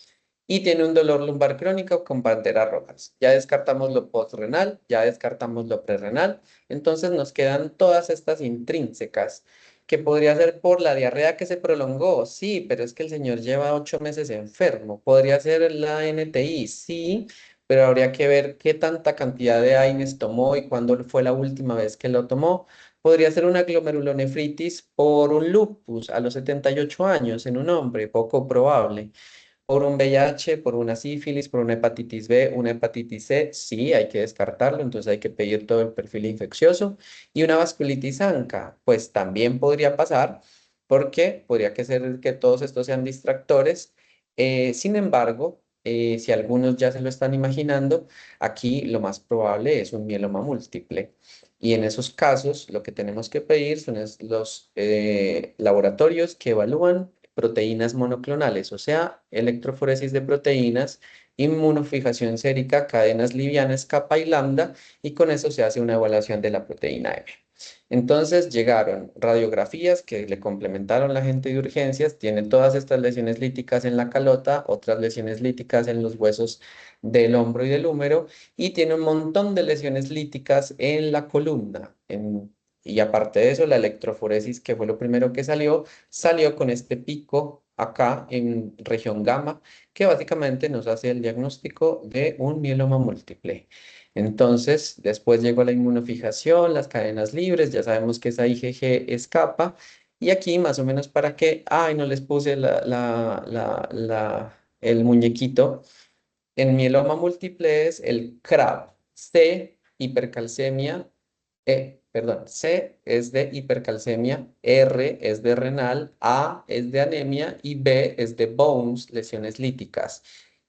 y tiene un dolor lumbar crónico con banderas rojas. Ya descartamos lo postrenal, ya descartamos lo prerrenal, entonces nos quedan todas estas intrínsecas, que podría ser por la diarrea que se prolongó, sí, pero es que el señor lleva 8 meses enfermo. Podría ser la NTI, sí, pero habría que ver qué tanta cantidad de AINES tomó y cuándo fue la última vez que lo tomó. Podría ser una glomerulonefritis por un lupus a los 78 años en un hombre, poco probable. Por un VIH, por una sífilis, por una hepatitis B, una hepatitis C, sí, hay que descartarlo, entonces hay que pedir todo el perfil infeccioso. Y una vasculitis ANCA, pues también podría pasar, porque podría que ser que todos estos sean distractores. Sin embargo, si algunos ya se lo están imaginando, aquí lo más probable es un mieloma múltiple. Y en esos casos, lo que tenemos que pedir son los laboratorios que evalúan proteínas monoclonales, o sea, electroforesis de proteínas, inmunofijación sérica, cadenas livianas, kappa y lambda, y con eso se hace una evaluación de la proteína M. Entonces llegaron radiografías que le complementaron la gente de urgencias, tiene todas estas lesiones líticas en la calota, otras lesiones líticas en los huesos del hombro y del húmero, y tiene un montón de lesiones líticas en la columna. Y aparte de eso, la electroforesis, que fue lo primero que salió con este pico acá en región gamma, que básicamente nos hace el diagnóstico de un mieloma múltiple. Entonces, después llegó la inmunofijación, las cadenas libres, ya sabemos que esa IgG escapa, Y aquí más o menos para que, ay, no les puse el muñequito. En mieloma múltiple es el CRAB, C, hipercalcemia, perdón, C es de hipercalcemia, R es de renal, A es de anemia y B es de bones, lesiones líticas.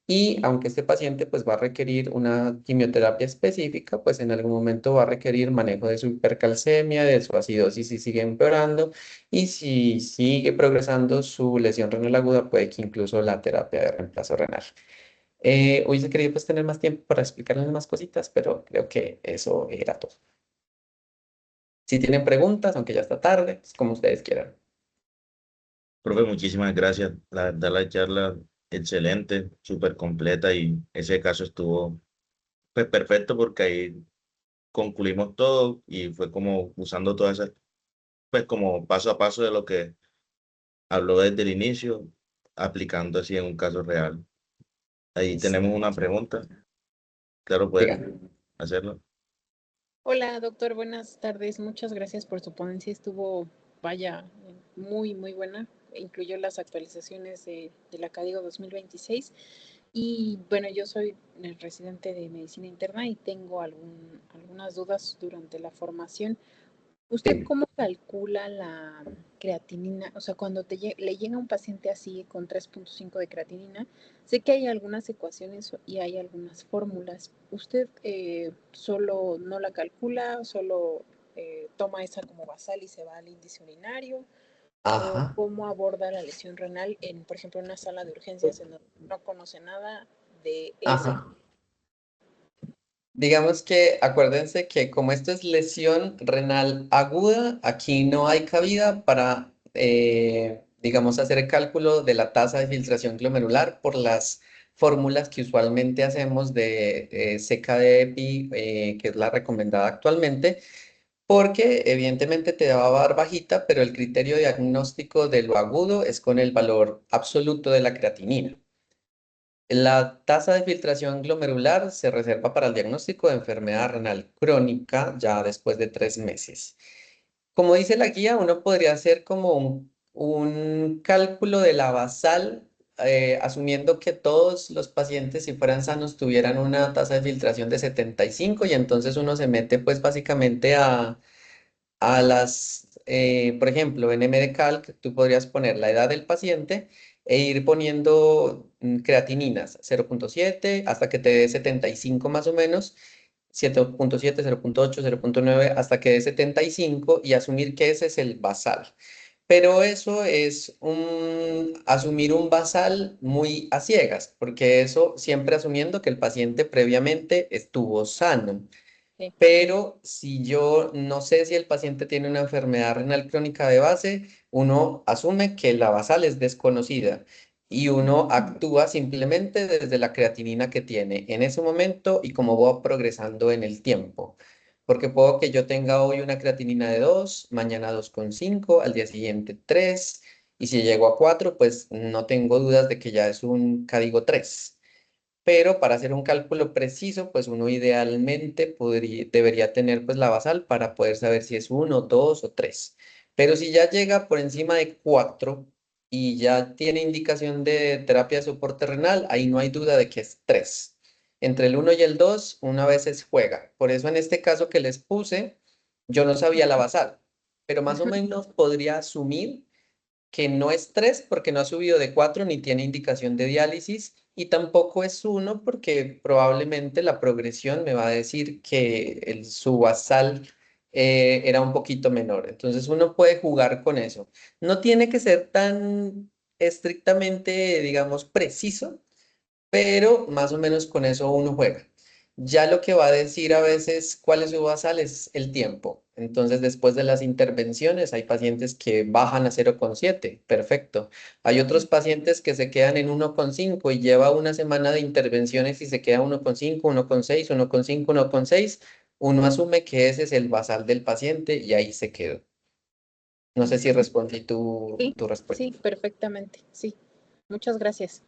Y aunque este paciente pues va a requerir una quimioterapia específica, pues en algún momento va a requerir manejo de su hipercalcemia, de su acidosis si sigue empeorando y si sigue progresando su lesión renal aguda, puede que incluso la terapia de reemplazo renal. Hubiese querido pues tener más tiempo para explicarles más cositas, pero creo que eso era todo. Si tienen preguntas, aunque ya está tarde, pues como ustedes quieran. Profe, muchísimas gracias. La verdad, la charla excelente, súper completa y ese caso estuvo pues perfecto porque ahí concluimos todo y fue como usando todas esas, pues como paso a paso de lo que habló desde el inicio, aplicando así en un caso real. Ahí Listo. tenemos una pregunta, claro, puedes Digan. hacerlo. Hola, doctor, buenas tardes. Muchas gracias por su ponencia. Estuvo, vaya, muy, muy buena. Incluyó las actualizaciones de la CADIGO 2026. Y bueno, yo soy residente de medicina interna y tengo algunas dudas durante la formación. ¿Usted Sí. cómo calcula la creatinina? O sea, cuando le llega un paciente así con 3,5 de creatinina, sé que hay algunas ecuaciones y hay algunas fórmulas. ¿Usted solo no la calcula, solo toma esa como basal y se va al índice urinario? ¿O Ajá. cómo aborda la lesión renal en, por ejemplo, una sala de urgencias en donde no conoce nada de ese? Ajá. Digamos que acuérdense que como esto es lesión renal aguda, aquí no hay cabida para, digamos, hacer el cálculo de la tasa de filtración glomerular por las fórmulas que usualmente hacemos de CKD-EPI, que es la recomendada actualmente, porque evidentemente te va a dar bajita, pero el criterio diagnóstico de lo agudo es con el valor absoluto de la creatinina. La tasa de filtración glomerular se reserva para el diagnóstico de enfermedad renal crónica ya después de 3 meses. Como dice la guía, uno podría hacer como un cálculo de la basal, asumiendo que todos los pacientes, si fueran sanos, tuvieran una tasa de filtración de 75 y entonces uno se mete pues básicamente por ejemplo, en MDCalc, tú podrías poner la edad del paciente e ir poniendo creatininas 0,7 hasta que te dé 75 más o menos, 7,7, 0,8, 0,9 hasta que dé 75 y asumir que ese es el basal. Pero eso es asumir un basal muy a ciegas, porque eso siempre asumiendo que el paciente previamente estuvo sano. Sí. Pero si yo no sé si el paciente tiene una enfermedad renal crónica de base, uno asume que la basal es desconocida y uno actúa simplemente desde la creatinina que tiene en ese momento y cómo va progresando en el tiempo. Porque puedo que yo tenga hoy una creatinina de 2, mañana 2,5, al día siguiente 3, y si llego a 4, pues no tengo dudas de que ya es un CADIGO 3. Pero para hacer un cálculo preciso, pues uno idealmente debería tener pues la basal para poder saber si es 1, 2 o 3. Pero si ya llega por encima de 4 y ya tiene indicación de terapia de soporte renal, ahí no hay duda de que es 3. Entre el 1 y el 2, una veces juega. Por eso en este caso que les puse, yo no sabía la basal, pero más o menos podría asumir que no es 3 porque no ha subido de 4 ni tiene indicación de diálisis y tampoco es 1 porque probablemente la progresión me va a decir que su basal era un poquito menor. Entonces uno puede jugar con eso. No tiene que ser tan estrictamente, digamos, preciso, pero más o menos con eso uno juega. Ya lo que va a decir a veces cuál es su basal es el tiempo. Entonces, después de las intervenciones, hay pacientes que bajan a 0,7, perfecto. Hay otros pacientes que se quedan en 1,5 y lleva una semana de intervenciones y se queda 1,5, 1,6, 1,5, 1,6. Uno asume que ese es el basal del paciente y ahí se quedó. No sé si respondí Sí, tu respuesta. sí, perfectamente. Sí. Muchas gracias.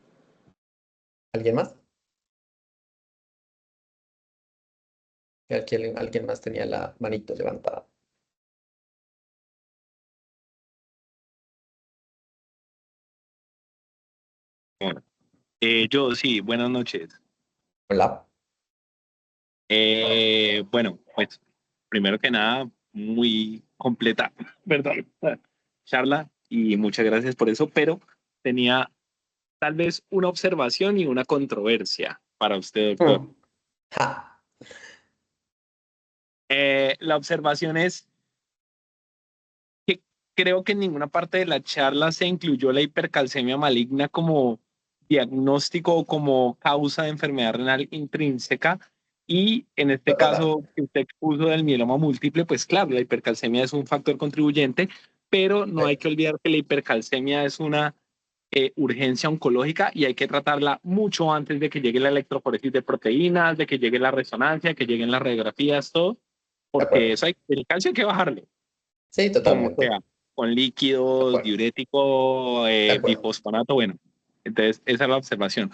¿Alguien más? ¿Alguien más tenía la manito levantada? Yo sí, buenas noches. Hola. Bueno, pues primero que nada, muy completa, perdón, charla y muchas gracias por eso, pero tenía tal vez una observación y una controversia para usted, doctor. Mm. Ja. La observación es que creo que en ninguna parte de la charla se incluyó la hipercalcemia maligna como diagnóstico o como causa de enfermedad renal intrínseca. Y en este caso que usted expuso del mieloma múltiple, pues claro, la hipercalcemia es un factor contribuyente, pero no hay que olvidar que la hipercalcemia es una urgencia oncológica y hay que tratarla mucho antes de que llegue la electroforesis de proteínas, de que llegue la resonancia, que lleguen las radiografías, todo, De porque acuerdo. eso el calcio hay que bajarlo Sí, como totalmente. sea, con De líquidos, acuerdo. diurético, De acuerdo. bifosfonato, bueno. Entonces, esa es la observación.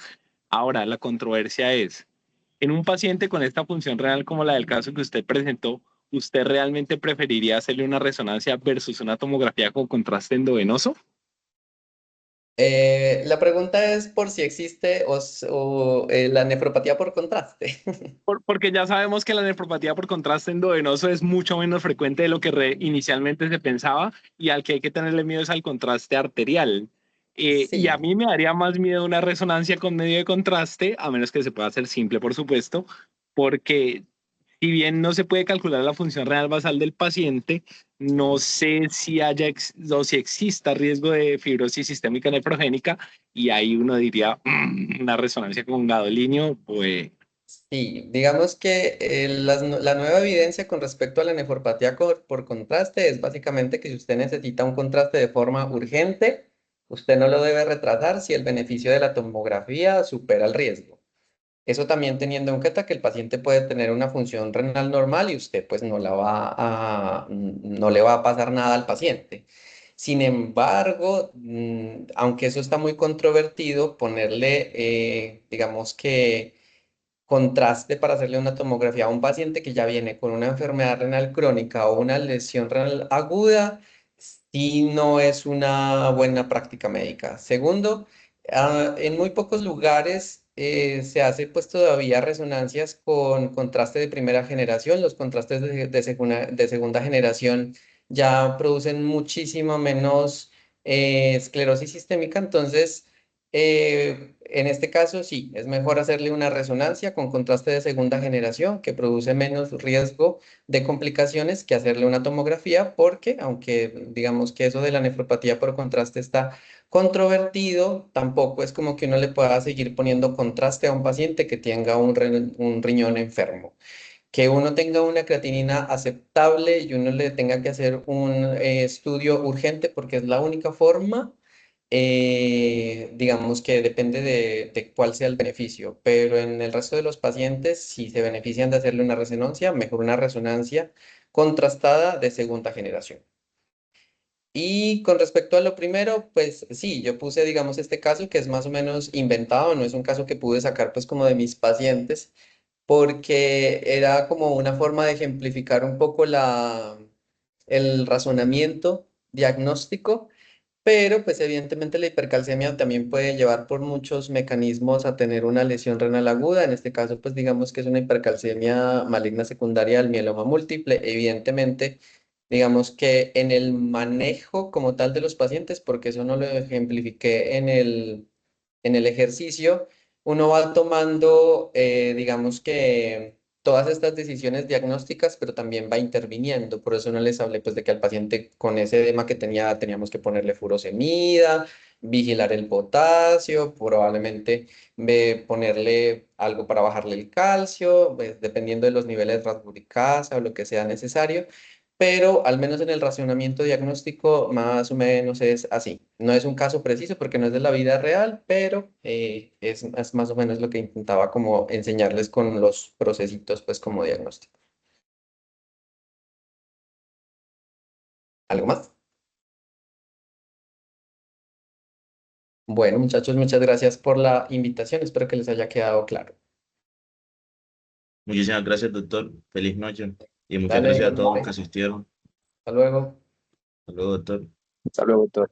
Ahora, la controversia es, en un paciente con esta función renal como la del caso que usted presentó, ¿usted realmente preferiría hacerle una resonancia versus una tomografía con contraste endovenoso? La pregunta es por si existe la nefropatía por contraste. Porque ya sabemos que la nefropatía por contraste endovenoso es mucho menos frecuente de lo que inicialmente se pensaba y al que hay que tenerle miedo es al contraste arterial. Y a Sí, mí me daría más miedo una resonancia con medio de contraste, a menos que se pueda hacer simple, por supuesto, porque si bien no se puede calcular la función renal basal del paciente, no sé si haya o si exista riesgo de fibrosis sistémica nefrogénica y ahí uno diría una resonancia con gadolinio, pues sí. Digamos que la nueva evidencia con respecto a la nefropatía por contraste es básicamente que si usted necesita un contraste de forma urgente, usted no lo debe retrasar si el beneficio de la tomografía supera el riesgo. Eso también teniendo en cuenta que el paciente puede tener una función renal normal y usted pues no le va a pasar nada al paciente. Sin embargo, aunque eso está muy controvertido, ponerle, digamos que contraste para hacerle una tomografía a un paciente que ya viene con una enfermedad renal crónica o una lesión renal aguda, sí no es una buena práctica médica. Segundo, en muy pocos lugares se hace pues todavía resonancias con contraste de primera generación. Los contrastes de segunda generación ya producen muchísimo menos esclerosis sistémica, entonces en este caso, sí, es mejor hacerle una resonancia con contraste de segunda generación que produce menos riesgo de complicaciones que hacerle una tomografía, porque aunque digamos que eso de la nefropatía por contraste está controvertido, tampoco es como que uno le pueda seguir poniendo contraste a un paciente que tenga un riñón enfermo. Que uno tenga una creatinina aceptable y uno le tenga que hacer un estudio urgente porque es la única forma digamos que depende de cuál sea el beneficio, pero en el resto de los pacientes, si se benefician de hacerle una resonancia, mejor una resonancia contrastada de segunda generación. Y con respecto a lo primero, pues sí, yo puse, digamos, este caso que es más o menos inventado, no es un caso que pude sacar pues como de mis pacientes, porque era como una forma de ejemplificar un poco el razonamiento diagnóstico, pero pues evidentemente la hipercalcemia también puede llevar por muchos mecanismos a tener una lesión renal aguda. En este caso, pues digamos que es una hipercalcemia maligna secundaria al mieloma múltiple. Evidentemente, digamos que en el manejo como tal de los pacientes, porque eso no lo ejemplifiqué en el ejercicio, uno va tomando, digamos que todas estas decisiones diagnósticas, pero también va interviniendo. Por eso no les hablé pues de que al paciente con ese edema que tenía teníamos que ponerle furosemida, vigilar el potasio, probablemente ponerle algo para bajarle el calcio, pues, dependiendo de los niveles de rasburicasa o lo que sea necesario, pero al menos en el racionamiento diagnóstico más o menos es así. No es un caso preciso porque no es de la vida real, pero es más o menos lo que intentaba como enseñarles con los procesitos pues como diagnóstico. ¿Algo más? Bueno, muchachos, muchas gracias por la invitación. Espero que les haya quedado claro. Muchísimas gracias, doctor. Feliz noche. Y muchas Dale, gracias a todos los igualmente. que asistieron. Hasta luego. Hasta luego, doctor. hasta luego, doctor.